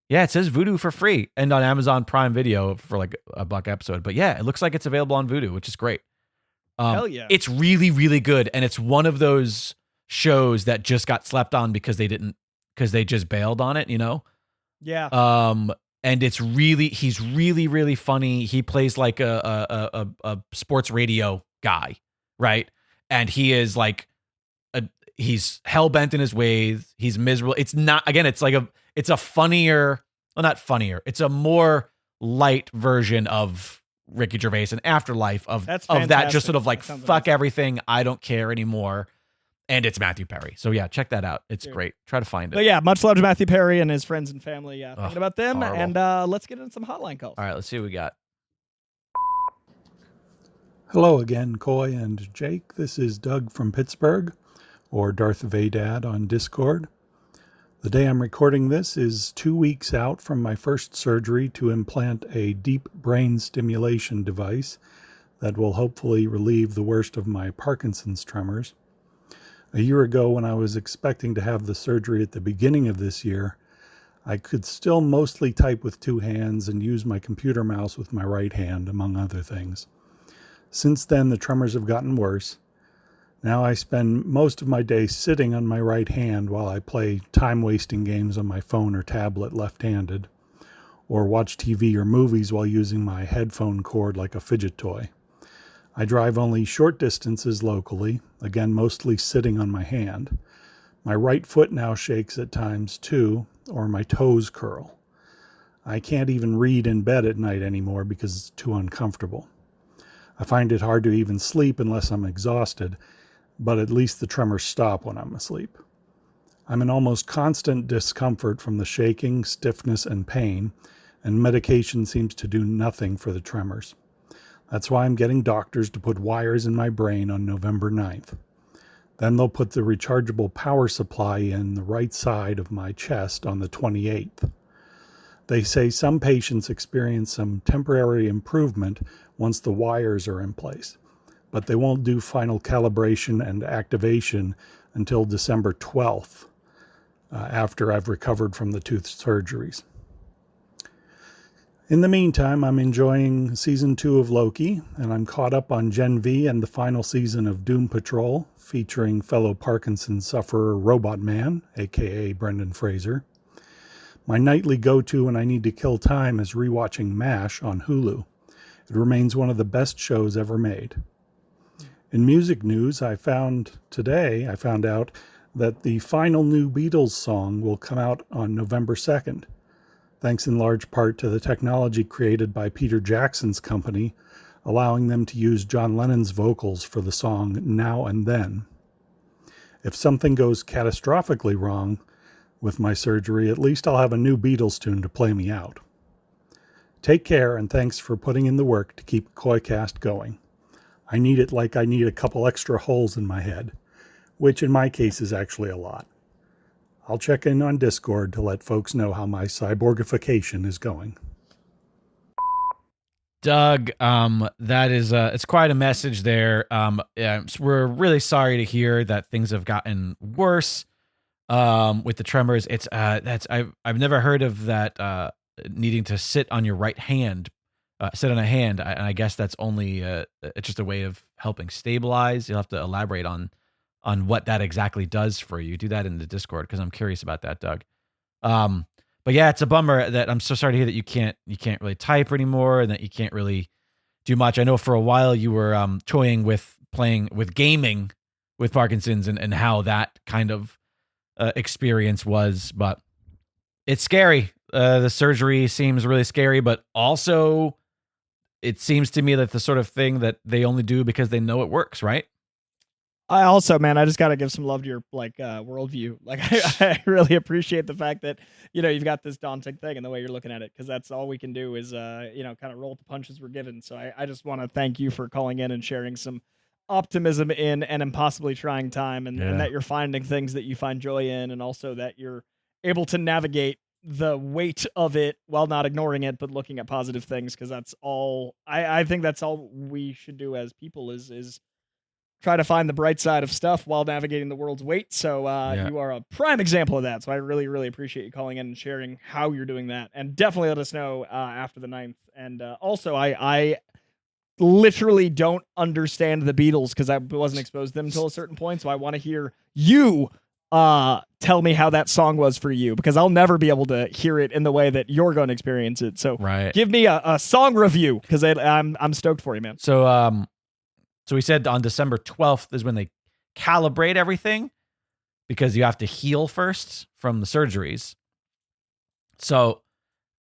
Yeah, it says Vudu for free and on Amazon Prime Video for like $1 episode. But yeah, it looks like it's available on Vudu, which is great. Hell yeah. It's really, really good. And it's one of those shows that just got slept on because they just bailed on it, Yeah. And he's really, really funny. He plays like a sports radio guy, right? And he is like he's hell bent in his ways. He's miserable. It's not, again, it's a funnier, well, not funnier. It's a more light version of Ricky Gervais and Afterlife of that, just sort of like, fuck everything. I don't care anymore. And it's Matthew Perry. So yeah, check that out. It's great. Try to find it. But yeah, much love to Matthew Perry and his friends and family. Yeah, thinking about them. Horrible. And let's get into some hotline calls. All right, let's see what we got. Hello again, Coy and Jake. This is Doug from Pittsburgh, or Darth Vadad on Discord. The day I'm recording this is 2 weeks out from my first surgery to implant a deep brain stimulation device that will hopefully relieve the worst of my Parkinson's tremors. A year ago, when I was expecting to have the surgery at the beginning of this year, I could still mostly type with two hands and use my computer mouse with my right hand, among other things. Since then, the tremors have gotten worse. Now I spend most of my day sitting on my right hand while I play time-wasting games on my phone or tablet left-handed, or watch TV or movies while using my headphone cord like a fidget toy. I drive only short distances locally, again mostly sitting on my hand. My right foot now shakes at times too, or my toes curl. I can't even read in bed at night anymore because it's too uncomfortable. I find it hard to even sleep unless I'm exhausted, but at least the tremors stop when I'm asleep. I'm in almost constant discomfort from the shaking, stiffness, and pain, and medication seems to do nothing for the tremors. That's why I'm getting doctors to put wires in my brain on November 9th. Then they'll put the rechargeable power supply in the right side of my chest on the 28th. They say some patients experience some temporary improvement once the wires are in place, but they won't do final calibration and activation until December 12th, after I've recovered from the tooth surgeries. In the meantime, I'm enjoying Season 2 of Loki, and I'm caught up on Gen V and the final season of Doom Patrol, featuring fellow Parkinson's sufferer Robot Man, aka Brendan Fraser. My nightly go-to when I need to kill time is rewatching MASH on Hulu. It remains one of the best shows ever made. In music news, I found out that the final new Beatles song will come out on November 2nd, thanks in large part to the technology created by Peter Jackson's company, allowing them to use John Lennon's vocals for the song Now and Then. If something goes catastrophically wrong with my surgery, at least I'll have a new Beatles tune to play me out. Take care, and thanks for putting in the work to keep KoiCast going. I need it like I need a couple extra holes in my head, which in my case is actually a lot. I'll check in on Discord to let folks know how my cyborgification is going. Doug, that is it's quite a message there. Yeah, we're really sorry to hear that things have gotten worse with the tremors. It's I've never heard of that needing to sit on your right hand, sit on a hand. I guess that's only it's just a way of helping stabilize. You'll have to elaborate on what that exactly does for you. Do that in the Discord because I'm curious about that, Doug. But yeah, it's a bummer that I'm so sorry to hear that you can't really type anymore and that you can't really do much. I know for a while you were toying with playing with gaming with Parkinson's and how that kind of experience was, but it's scary. The surgery seems really scary, but also it seems to me that the sort of thing that they only do because they know it works, right? I also, man, I just got to give some love to your worldview. Like, I really appreciate the fact that, you've got this daunting thing and the way you're looking at it, because that's all we can do is, kind of roll with the punches we're given. So I just want to thank you for calling in and sharing some optimism in an impossibly trying time, and that you're finding things that you find joy in, and also that you're able to navigate the weight of it while not ignoring it, but looking at positive things, because that's all, I think that's all we should do as people is try to find the bright side of stuff while navigating the world's weight. So you are a prime example of that. So I really, really appreciate you calling in and sharing how you're doing that. And definitely let us know after the 9th. And also, I literally don't understand the Beatles because I wasn't exposed to them until a certain point. So I want to hear you tell me how that song was for you, because I'll never be able to hear it in the way that you're going to experience it. So give me a song review, because I'm stoked for you, man. So we said on December 12th is when they calibrate everything, because you have to heal first from the surgeries. So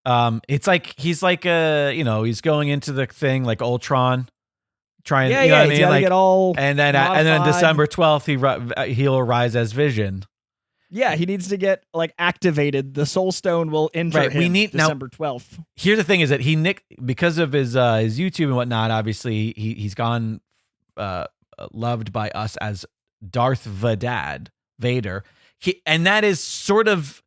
it's like he's like he's going into the thing like Ultron, trying you know what I mean, like, get all and then on December 12th he'll arise as Vision. Yeah, he needs to get like activated. The Soul Stone will enter him. We need December 12th. Here's the thing: is that he because of his YouTube and whatnot. Obviously, he's gone. Loved by us as Darth Vadad, Vader. And that is sort of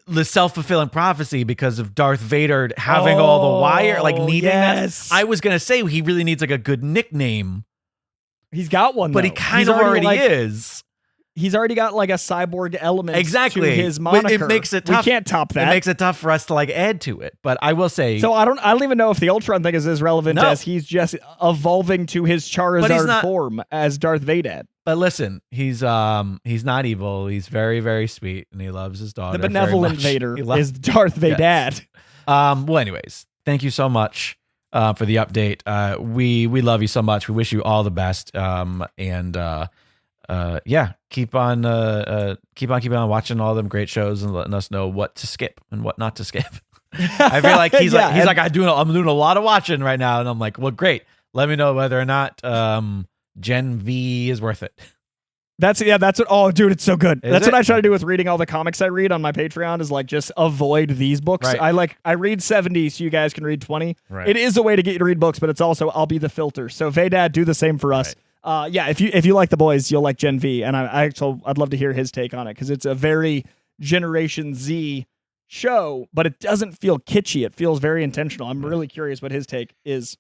the self-fulfilling prophecy because of Darth Vader having all the wire, like needing that. I was going to say he really needs like a good nickname. He's got one, but he kind of already is. He's already got like a cyborg element Exactly. to his moniker. It makes it tough. We can't top that. It makes it tough for us to like add to it. But I will say, so I don't even know if the Ultron thing is as relevant as he's just evolving to his Charizard form as Darth Vadad. But listen, he's not evil. He's very, very sweet, and he loves his daughter. The benevolent Vader is Darth Vadad. Yes. Well, anyways, thank you so much for the update. We love you so much. We wish you all the best. Keep on watching all them great shows and letting us know what to skip and what not to skip. I feel like he's like I'm doing a lot of watching right now, and I'm like, well, great. Let me know whether or not Gen V is worth it. That's what. Oh, dude, it's so good. That's what I try to do with reading all the comics I read on my Patreon. Is like just avoid these books. Right. I read 70, so you guys can read 20. Right. It is a way to get you to read books, but it's also I'll be the filter. So Vadad, do the same for us. Right. If you like the boys, you'll like Gen V, and I'd love to hear his take on it because it's a very Generation Z show, but it doesn't feel kitschy. It feels very intentional. I'm really curious what his take is.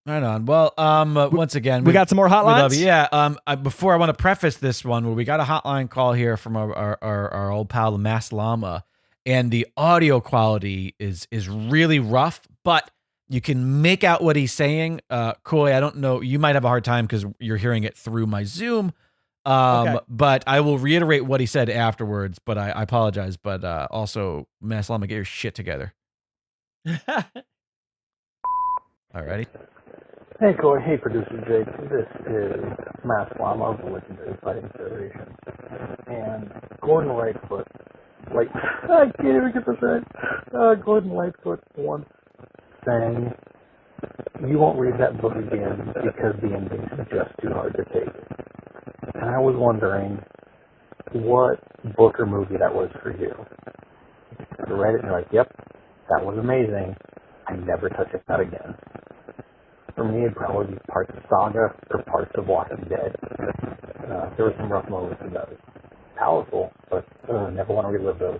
Right on. Well, once again, we got some more hotlines. We love you. Yeah. Before I want to preface this one, where we got a hotline call here from our old pal, the Mass Llama, and the audio quality is really rough, but you can make out what he's saying. Coy, I don't know. You might have a hard time because you're hearing it through my Zoom. Okay. But I will reiterate what he said afterwards. But I apologize. But also, Mass Llama, get your shit together. Alrighty. Hey, Coy. Hey, producer Jake. This is Mass Llama of the Legendary Fighting Federation. And Gordon Lightfoot, I can't even get this right. Gordon Lightfoot once saying, "You won't read that book again because the ending is just too hard to take." And I was wondering what book or movie that was for you. You read it and you're like, "Yep, that was amazing. I never touch it that again." For me, it'd probably be parts of Saga or parts of Walking Dead. There were some rough moments in those. Powerful, but never want to relive those.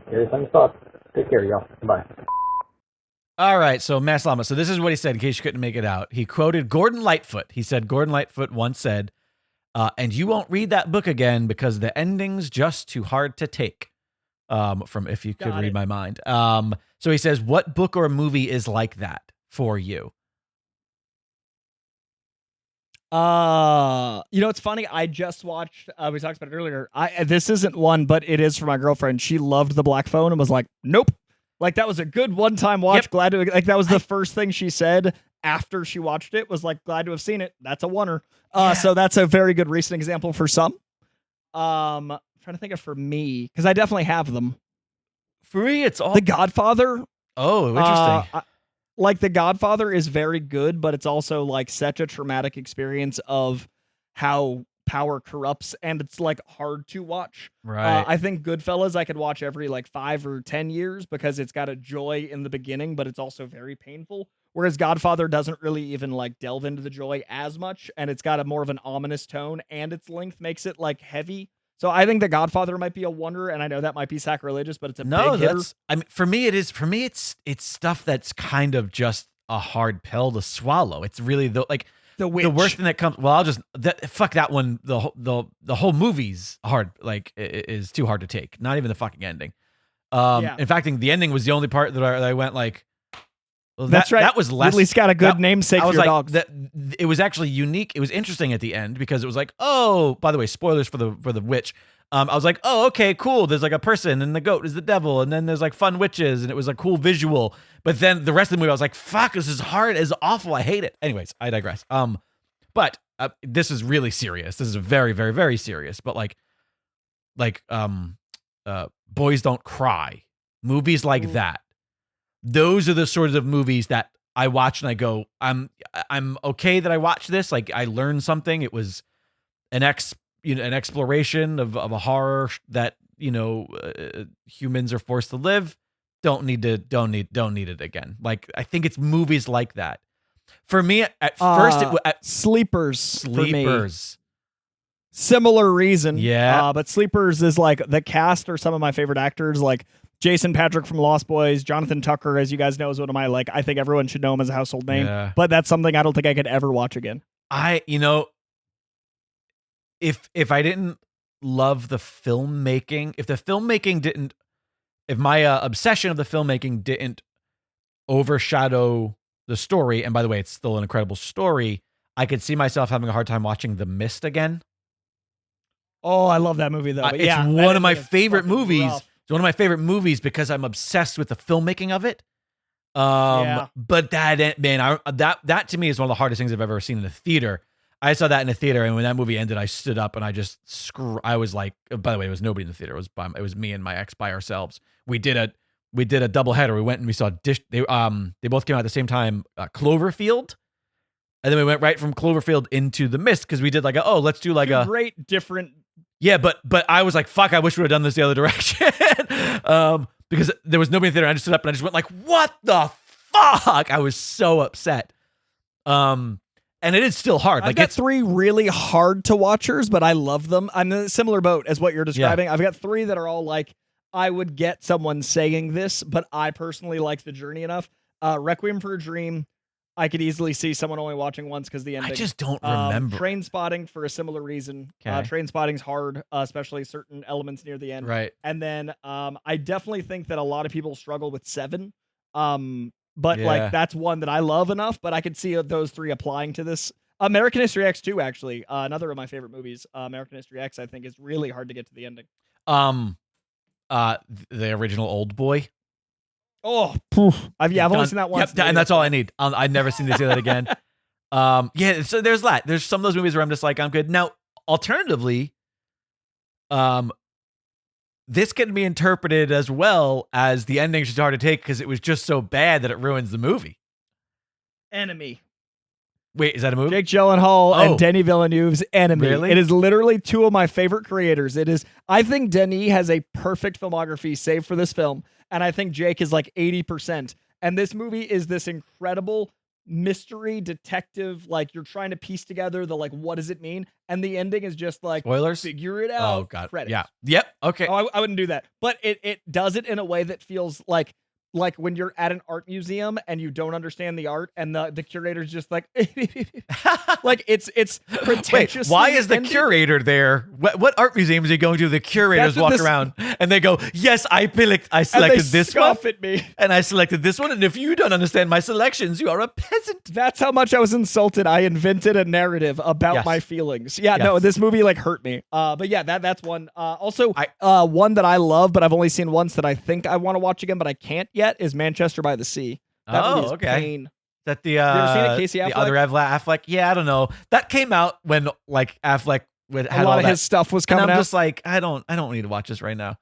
Here's some thoughts. Take care, y'all. Bye. All right, so Mass Llama. So this is what he said in case you couldn't make it out. He quoted Gordon Lightfoot. He said, Gordon Lightfoot once said, and you won't read that book again because the ending's just too hard to take. From If You Could Read My Mind. So he says, what book or movie is like that for you? It's funny. I just watched, we talked about it earlier. This isn't one, but it is for my girlfriend. She loved The Black Phone and was like, nope. Like that was a good one-time watch. Yep. Glad to, like, that was the first thing she said after she watched it, was like, glad to have seen it. That's a oneer. So that's a very good recent example for some. Trying to think of for me, because I definitely have them. For me, it's all The Godfather. Oh, interesting. Like The Godfather is very good, but it's also like such a traumatic experience of how power corrupts, and it's like hard to watch. Right. I think Goodfellas I could watch every like 5 or 10 years because it's got a joy in the beginning, but it's also very painful. Whereas Godfather doesn't really even like delve into the joy as much, and it's got a more of an ominous tone, and its length makes it like heavy. So I think The Godfather might be a wonder, and I know that might be sacrilegious, but it's a big hitter. I mean, for me, it is. For me, it's stuff that's kind of just a hard pill to swallow. It's really the worst thing that comes. Well, fuck that one. The whole movie's hard. Like, is too hard to take. Not even the fucking ending. In fact, I think the ending was the only part that I went like. Well, that's right. That was less. Ridley's got a good namesake for your dogs. It was actually unique. It was interesting at the end because it was like, oh, by the way, spoilers for the witch. I was like, oh, okay, cool. There's like a person and the goat is the devil, and then there's like fun witches, and it was a cool visual. But then the rest of the movie, I was like, fuck, this is hard, it's awful, I hate it. Anyways, I digress. But this is really serious. This is very, very, very serious. But Boys Don't Cry, movies like that. Those are the sorts of movies that I watch and I go, I'm okay that I watched this. Like, I learned something. It was an exploration of a horror that humans are forced to live. Don't need it again. Like, I think it's movies like that. For me, at first, Sleepers. For me. Similar reason. Yeah. But Sleepers is like the cast are some of my favorite actors, like Jason Patrick from Lost Boys, Jonathan Tucker, as you guys know, is one of my, I think everyone should know him as a household name, but that's something I don't think I could ever watch again. It if I didn't love the filmmaking, if my obsession of the filmmaking didn't overshadow the story, and by the way, it's still an incredible story, I could see myself having a hard time watching The Mist again. Oh, I love that movie though. But It's one of my favorite movies. Rough. It's one of my favorite movies because I'm obsessed with the filmmaking of it. Yeah. But that, man, that to me is one of the hardest things I've ever seen in a theater. I saw that in a theater, and when that movie ended, I stood up and I just I was like, by the way, it was nobody in the theater. It was me and my ex by ourselves. We did a double header. We went and we saw they both came out at the same time, Cloverfield. And then we went right from Cloverfield into The Mist because we did like let's do like Two great different. Yeah, but I was like, fuck, I wish we would have done this the other direction. Because there was nobody in the theater. I just stood up and I just went like, what the fuck? I was so upset. And it is still hard. I've got 3 really hard to watchers, but I love them. I'm in a similar boat as what you're describing. Yeah. I've got 3 that are all like, I would get someone saying this, but I personally like the journey enough. Requiem for a Dream, I could easily see someone only watching once because the ending. I just don't remember. Train Spotting for a similar reason. Okay. Train Spotting's hard, especially certain elements near the end. Right. And then I definitely think that a lot of people struggle with 7. But like that's one that I love enough, but I could see those 3 applying to this. American History X 2, actually, another of my favorite movies. American History X, I think, is really hard to get to the ending. The original Old Boy. Oh, I've only seen that once. Yep, and that's all I need. I've never seen to see that again. Yeah, so there's that. There's some of those movies where I'm just like, I'm good. Now, alternatively, this can be interpreted as well as the ending is hard to take because it was just so bad that it ruins the movie. Enemy. Wait, is that a movie? Jake Gyllenhaal and Denis Villeneuve's Enemy. Really? It is literally 2 of my favorite creators. I think Denis has a perfect filmography save for this film, and I think Jake is like 80%. And this movie is this incredible mystery detective, like you're trying to piece together the like, what does it mean? And the ending is just like, spoilers, figure it out. Oh god, credits. Yeah, yep, okay. Oh, I wouldn't do that, but it does it in a way that feels like when you're at an art museum and you don't understand the art, and the curator's just like, like it's pretentious. Why is the curator there? What art museum is he going to? The curators walk around and they go, "Yes, I selected this one." At me, and I selected this one. And if you don't understand my selections, you are a peasant. That's how much I was insulted. I invented a narrative about my feelings. Yeah, no, this movie like hurt me. But yeah, that's one. Also, one that I love, but I've only seen once that I think I want to watch again, but I can't yet. Is Manchester by the Sea. That movie is pain. That the you ever seen it, Casey Affleck? The other Affleck? Yeah, I don't know. That came out when like Affleck had a lot of his stuff was coming out. I'm just like, I don't need to watch this right now.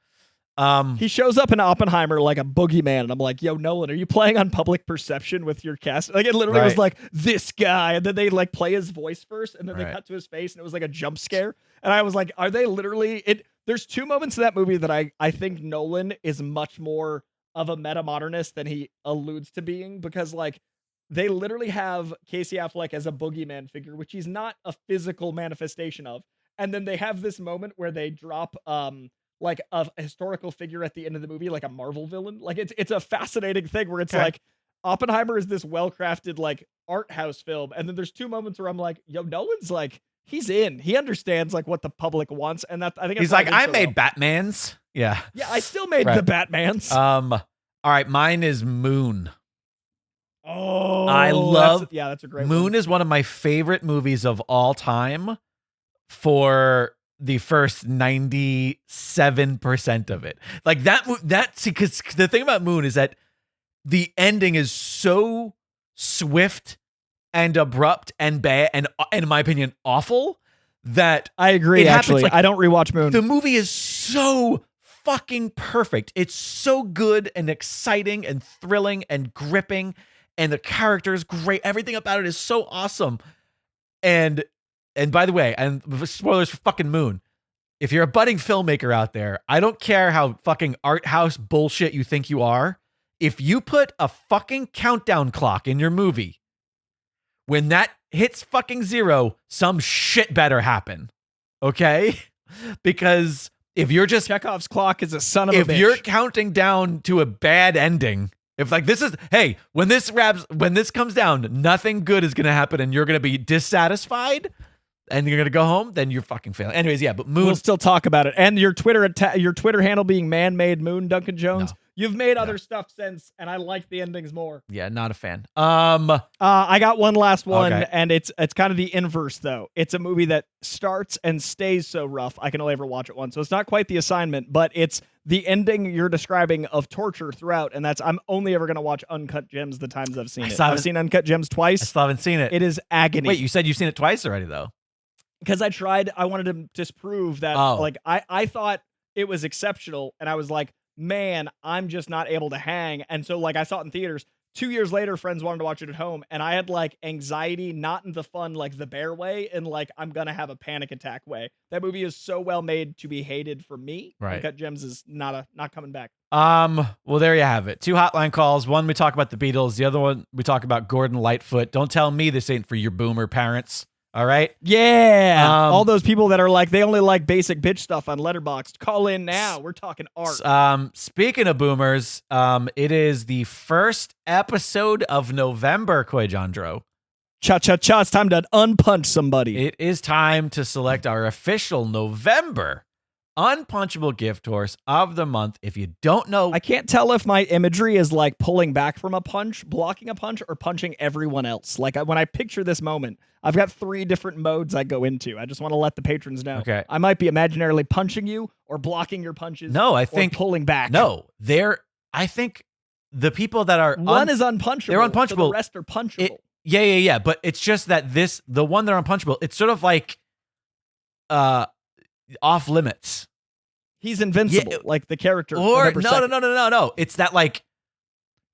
He shows up in Oppenheimer like a boogeyman, and I'm like, yo, Nolan, are you playing on public perception with your cast? Like it literally was like this guy, and then they like play his voice first, and then they cut to his face, and it was like a jump scare. And I was like, are they literally it? There's 2 moments in that movie that I think Nolan is much more of a meta-modernist than he alludes to being, because like they literally have Casey Affleck as a boogeyman figure, which he's not a physical manifestation of. And then they have this moment where they drop like a historical figure at the end of the movie, like a Marvel villain. Like it's a fascinating thing where it's like Oppenheimer is this well-crafted like art house film, and then there's 2 moments where I'm like, yo, Nolan's like, he's in. He understands like what the public wants, and that I think he's like, I made Batmans. Yeah, I still made the Batmans. All right, mine is Moon. Oh, I love. That's a great Moon one. is one of my favorite movies of all time. For the first 97% of it, like that's because the thing about Moon is that the ending is so swift and abrupt and bad and in my opinion awful that I agree. Actually, I don't rewatch Moon. The movie is so fucking perfect. It's so good and exciting and thrilling and gripping, and the character is great. Everything about it is so awesome. And by the way, and spoilers for fucking Moon, if you're a budding filmmaker out there, I don't care how fucking art house bullshit you think you are. If you put a fucking countdown clock in your movie, when that hits fucking 0, some shit better happen. Okay? Because if you're just Chekhov's clock is a son of a bitch. If you're counting down to a bad ending, if like this is, hey, when this comes down, nothing good is going to happen and you're going to be dissatisfied, and you're gonna go home, then you're fucking failing. Anyways, yeah, but Moon. We'll still talk about it. And your Twitter handle being man-made Moon, Duncan Jones. No. You've made other stuff since, and I like the endings more. Yeah, not a fan. I got one last one, Okay. and it's kind of the inverse though. It's a movie that starts and stays so rough I can only ever watch it once. So it's not quite the assignment, but it's the ending you're describing of torture throughout, and that's I'm only ever gonna watch Uncut Gems the times I've seen it. I've seen Uncut Gems I twice. still haven't seen it. It is agony. Wait, you said you've seen it twice already, though. Because I wanted to disprove that. Like I thought it was exceptional, and I was like, man, I'm just not able to hang. And so like I saw it in theaters. 2 years later, friends wanted to watch it at home, and I had like anxiety, not in the fun like the bear way, and like I'm gonna have a panic attack way. That movie is so well made to be hated for me. Right. Uncut Gems is not coming back. Well, there you have it. 2 hotline calls. One, we talk about the Beatles. The other one, we talk about Gordon Lightfoot. Don't tell me this ain't for your boomer parents. All right. Yeah. All those people that are like, they only like basic bitch stuff on Letterboxd. Call in now. We're talking art. Speaking of boomers, it is the first episode of November, Koijandro. Cha-cha-cha. It's time to unpunch somebody. It is time to select our official November Unpunchable Gift Horse of the month. If you don't know, I can't tell if my imagery is like pulling back from a punch, blocking a punch, or punching everyone else. Like when I picture this moment, I've got 3 different modes I go into. I just want to let the patrons know. Okay. I might be imaginarily punching you or blocking your punches. No, I think or pulling back. No, I think the people that are one is unpunchable. They're unpunchable. So the rest are punchable. Yeah. But it's just that the one that are unpunchable, it's sort of like off limits. He's invincible, like the character. Or no. It's that like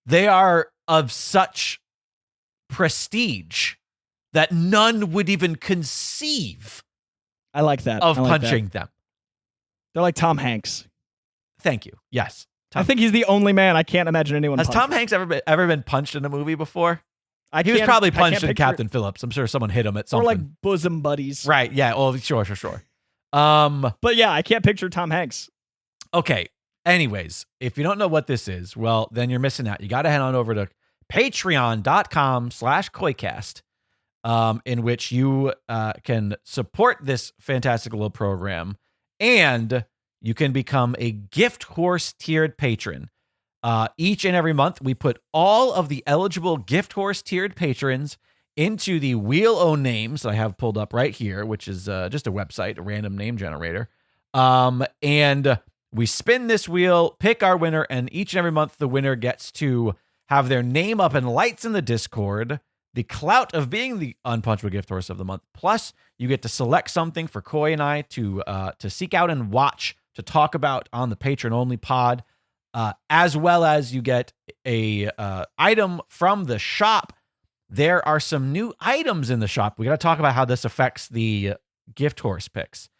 they are of such prestige that none would even conceive. I like that. Of like punching that. them. They're like Tom Hanks. Thank you. Yes. I think he's the only man I can't imagine anyone. Has Tom Hanks ever been punched in a movie before? He was can't- probably I can't punched in picture Captain Phillips. I'm sure someone hit him at something. Or like bosom buddies. Right. Yeah. Oh, sure. But yeah, I can't picture Tom Hanks. Okay. Anyways, if you don't know what this is, well, then you're missing out. You got to head on over to patreon.com/Koicast, in which you can support this fantastic little program, and you can become a Gift Horse tiered patron. Each and every month, we put all of the eligible Gift Horse tiered patrons into the Wheel O Names that I have pulled up right here, which is just a website, a random name generator. And we spin this wheel, pick our winner, and each and every month the winner gets to have their name up in lights in the Discord, the clout of being the Unpunchable Gift Horse of the month. Plus, you get to select something for Koi and I to seek out and watch, to talk about on the patron-only pod, as well as you get a item from the shop. There are some new items in the shop. We got to talk about how this affects the Gift Horse picks.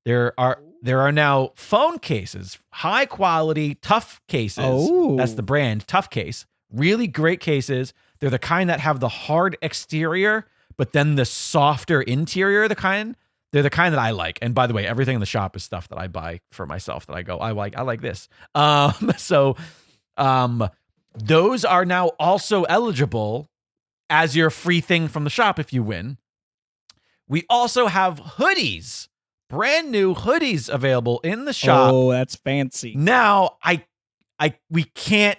There are now phone cases, high quality, tough cases. Oh. That's the brand, Tough Case. Really great cases. They're the kind that have the hard exterior, but then the softer interior. They're the kind that I like. And by the way, everything in the shop is stuff that I buy for myself that I go, I like this. Those are now also eligible as your free thing from the shop if you win. We also have hoodies, brand new hoodies available in the shop. Oh, that's fancy. Now, we can't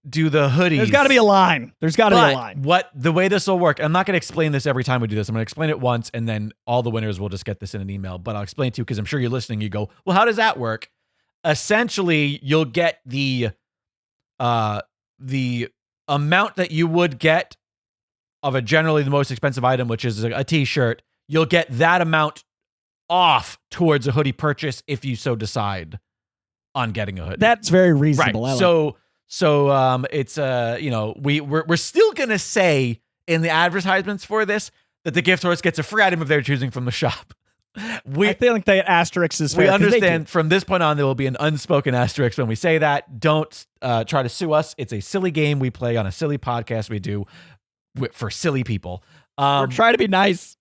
do the hoodies. There's got to be a line. The way this will work, I'm not going to explain this every time we do this. I'm going to explain it once, and then all the winners will just get this in an email. But I'll explain it to you because I'm sure you're listening. You go, well, how does that work? Essentially, you'll get the amount that you would get of a generally the most expensive item, which is a t-shirt. You'll get that amount off towards a hoodie purchase if you so decide on getting a hoodie. That's very reasonable. Right. So it's we're still gonna say in the advertisements for this that the Gift Horse gets a free item of their choosing from the shop. I feel like the asterisk is fair. We understand from this point on there will be an unspoken asterisk when we say that. Don't try to sue us. It's a silly game we play on a silly podcast we do for silly people. We're trying to be nice.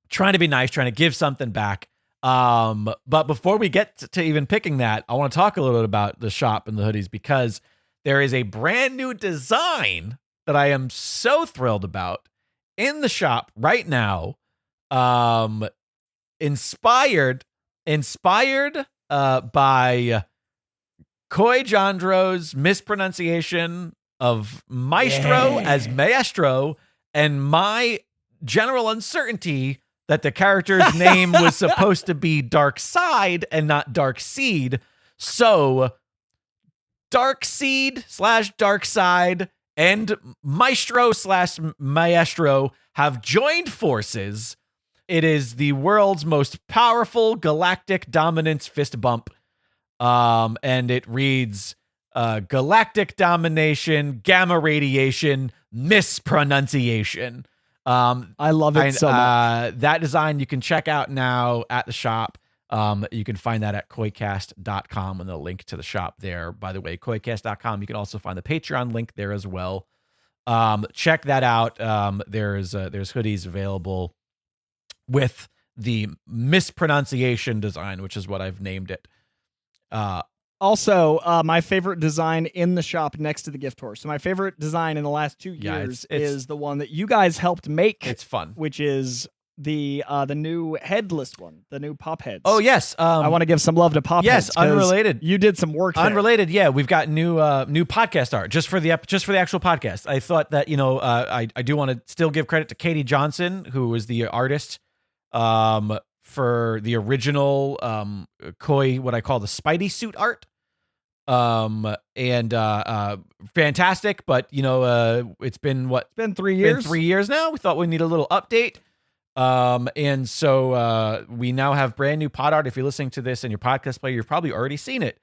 Trying to give something back. But before we get to even picking that, I want to talk a little bit about the shop and the hoodies because there is a brand new design that I am so thrilled about in the shop right now. Inspired by Coy Jandro's mispronunciation of maestro as maestro, and my general uncertainty that the character's name was supposed to be Dark Side and not Dark Seed. So Dark Seed / Dark Side and Maestro / Maestro have joined forces. It is the world's most powerful galactic dominance fist bump. And it reads, galactic domination, gamma radiation, mispronunciation. I love it so much. That design you can check out now at the shop. You can find that at koicast.com and the link to the shop there. By the way, koicast.com, you can also find the Patreon link there as well. Check that out. There's hoodies available with the mispronunciation design, which is what I've named it. Also, my favorite design in the shop next to the gift horse. So my favorite design in the last 2 years is the one that you guys helped make. It's fun. Which is the new headless one, the new pop heads. Oh yes, I want to give some love to pop heads. Yes, unrelated. You did some work there. Unrelated, yeah. We've got new podcast art just for the actual podcast. I thought that I do want to still give credit to Katie Johnson, who was the artist for the original Koi, what I call the Spidey suit art. Fantastic, but it's been 3 years. Been 3 years now. We thought we need a little update. And so we now have brand new pod art. If you're listening to this in your podcast player, you've probably already seen it,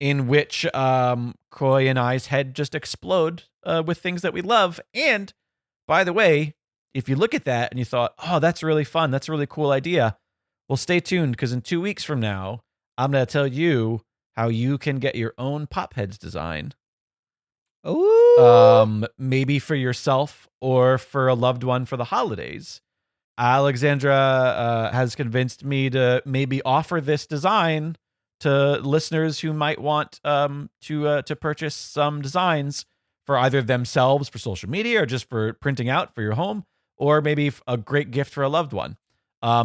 in which Koi and I's head just explode with things that we love. And by the way, if you look at that and you thought, oh, that's really fun, that's a really cool idea, well, stay tuned, because in 2 weeks from now, I'm going to tell you how you can get your own pop heads design. Ooh. Maybe for yourself or for a loved one for the holidays. Alexandra has convinced me to maybe offer this design to listeners who might want to purchase some designs for either themselves for social media or just for printing out for your home, or maybe a great gift for a loved one.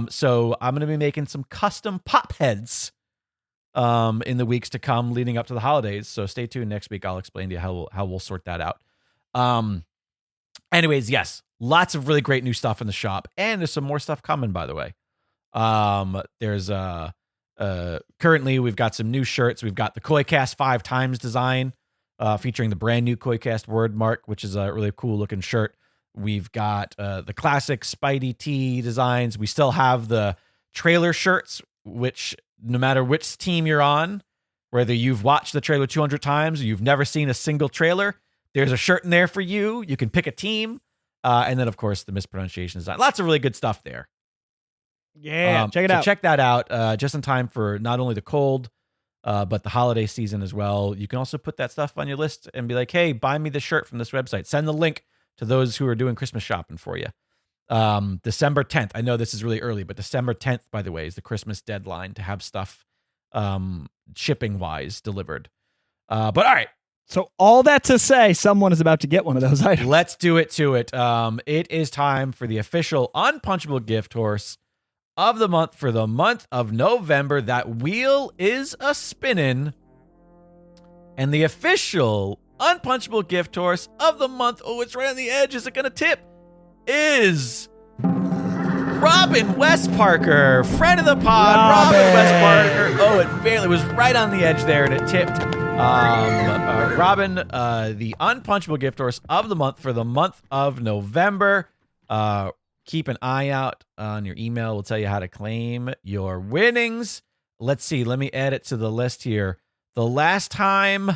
So I'm going to be making some custom pop heads in the weeks to come leading up to the holidays. So stay tuned. Next week, I'll explain to you how we'll sort that out. Anyways, yes, lots of really great new stuff in the shop, and there's some more stuff coming, by the way. There's currently we've got some new shirts. We've got the KoiCast 5 times design, featuring the brand new KoiCast word mark, which is a really cool looking shirt. We've got the classic Spidey tee designs. We still have the trailer shirts, which no matter which team you're on, whether you've watched the trailer 200 times or you've never seen a single trailer, there's a shirt in there for you. You can pick a team. And then, of course, the mispronunciation design. Lots of really good stuff there. Yeah, check it out. Check that out just in time for not only the cold, but the holiday season as well. You can also put that stuff on your list and be like, hey, buy me the shirt from this website. Send the link to those who are doing Christmas shopping for you. December 10th. I know this is really early, but December 10th, by the way, is the Christmas deadline to have stuff shipping wise delivered. But all right. So all that to say, someone is about to get one of those items. Let's do it to it. It is time for the official Unpunchable Gift Horse of the month for the month of November. That wheel is a spinning. And the official Unpunchable Gift Horse of the month, oh, it's right on the edge. Is it going to tip? Is Robin West Parker, friend of the pod. Robin West Parker. Oh, it barely was right on the edge there, and it tipped. Robin, the Unpunchable Gift Horse of the month for the month of November. Keep an eye out on your email. We'll tell you how to claim your winnings. Let's see. Let me add it to the list here. The last time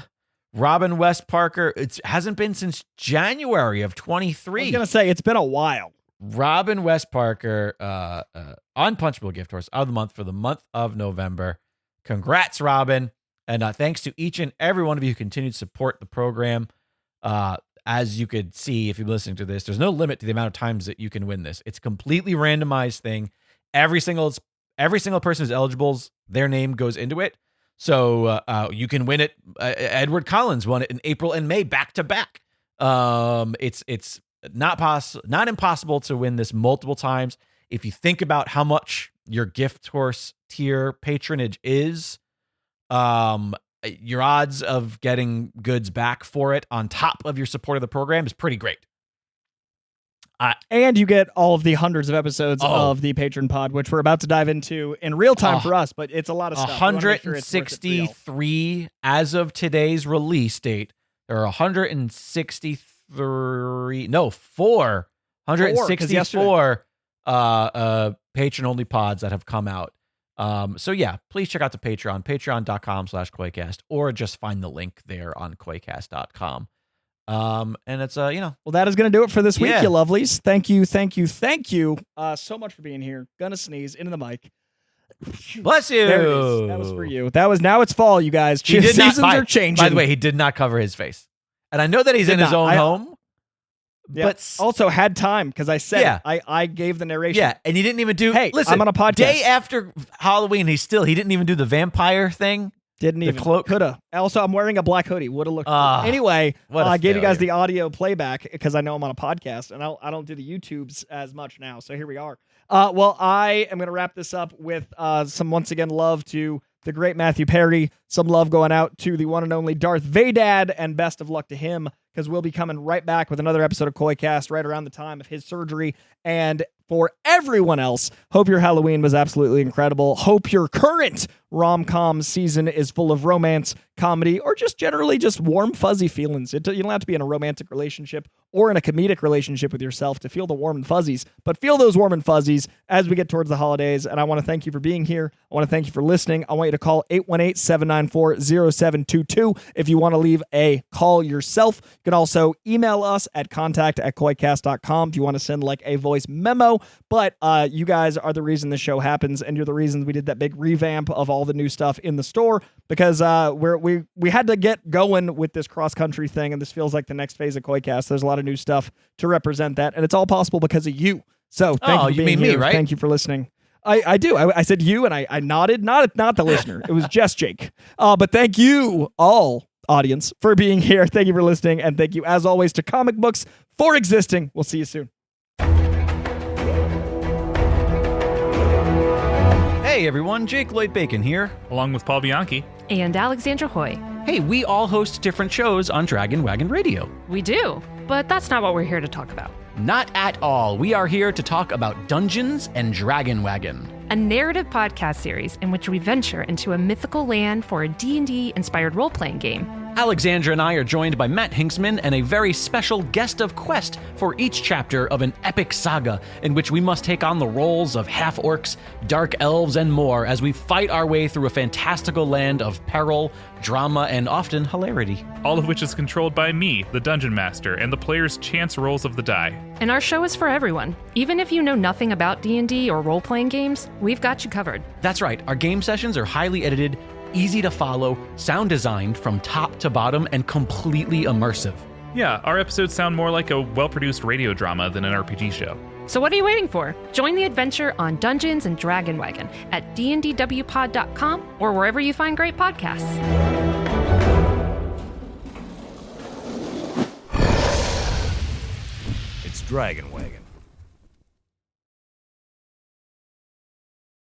Robin West Parker, it hasn't been since January of 23. I was going to say, it's been a while. Robin West Parker, Unpunchable Gift Horse of the month for the month of November. Congrats, Robin. And thanks to each and every one of you who continued to support the program. As you could see, if you're listening to this, there's no limit to the amount of times that you can win this. It's a completely randomized thing. Every single person who's eligible, their name goes into it. So you can win it. Edward Collins won it in April and May back to back. It's not impossible to win this multiple times. If you think about how much your gift horse tier patronage is, your odds of getting goods back for it on top of your support of the program is pretty great. And you get all of the hundreds of episodes of the Patron Pod, which we're about to dive into in real time for us, but it's a lot of stuff. 163 as of today's release date. There are 464 patron-only pods that have come out. So yeah, please check out the Patreon, patreon.com/Koicast, or just find the link there on koicast.com. And it's, well, that is going to do it for this week, you lovelies. Thank you so much for being here. Gonna sneeze into the mic. Bless you. There it is. That was for you. Now it's fall, you guys. Seasons are changing. By the way, he did not cover his face. And I know that he's in his own home. Yeah. But also had time because I said I gave the narration. Yeah, and he didn't even do. Hey, listen, I'm on a podcast. Day after Halloween, he didn't even do the vampire thing. Didn't even. Cloak. Coulda. Also, I'm wearing a black hoodie. Woulda looked. Anyway, I gave you guys the audio playback because I know I'm on a podcast and I don't do the YouTubes as much now. So here we are. Well, I am going to wrap this up with some once again love to the great Matthew Perry. Some love going out to the one and only Darth Vadad, and best of luck to him because we'll be coming right back with another episode of Koicast right around the time of his surgery. And for everyone else, hope your Halloween was absolutely incredible. Hope your current rom-com season is full of romance, comedy, or just generally just warm, fuzzy feelings. You don't have to be in a romantic relationship or in a comedic relationship with yourself to feel the warm and fuzzies, but feel those warm and fuzzies as we get towards the holidays. And I want to thank you for being here. I want to thank you for listening. I want you to call 818-794-0722 if you want to leave a call yourself. You can also email us at contact@koicast.com if you want to send like a voice memo. But you guys are the reason the show happens, and you're the reason we did that big revamp of all the new stuff in the store because we had to get going with this cross-country thing, and this feels like the next phase of Koicast. There's a lot of new stuff to represent that, and it's all possible because of you. So thank you for being here. Me, right? Thank you for listening. I do. I said you, and I nodded. Not the listener. It was just Jake. But thank you all, audience, for being here. Thank you for listening, and thank you, as always, to Comic Books for existing. We'll see you soon. Hey everyone, Jake Lloyd Bacon here, along with Paul Bianchi and Alexandra Hoy. Hey, we all host different shows on Dragon Wagon Radio. We do, but that's not what we're here to talk about. Not at all. We are here to talk about Dungeons and Dragon Wagon, a narrative podcast series in which we venture into a mythical land for a D&D inspired role-playing game. Alexandra and I are joined by Matt Hinksman and a very special guest of quest for each chapter of an epic saga in which we must take on the roles of half-orcs, dark elves, and more as we fight our way through a fantastical land of peril, drama, and often hilarity. All of which is controlled by me, the Dungeon Master, and the players' chance rolls of the die. And our show is for everyone. Even if you know nothing about D&D or role-playing games, we've got you covered. That's right. Our game sessions are highly edited, easy to follow, sound designed from top to bottom, and completely immersive. Yeah, our episodes sound more like a well-produced radio drama than an RPG show. So what are you waiting for? Join the adventure on Dungeons and Dragon Wagon at dndwpod.com or wherever you find great podcasts. It's Dragon Wagon.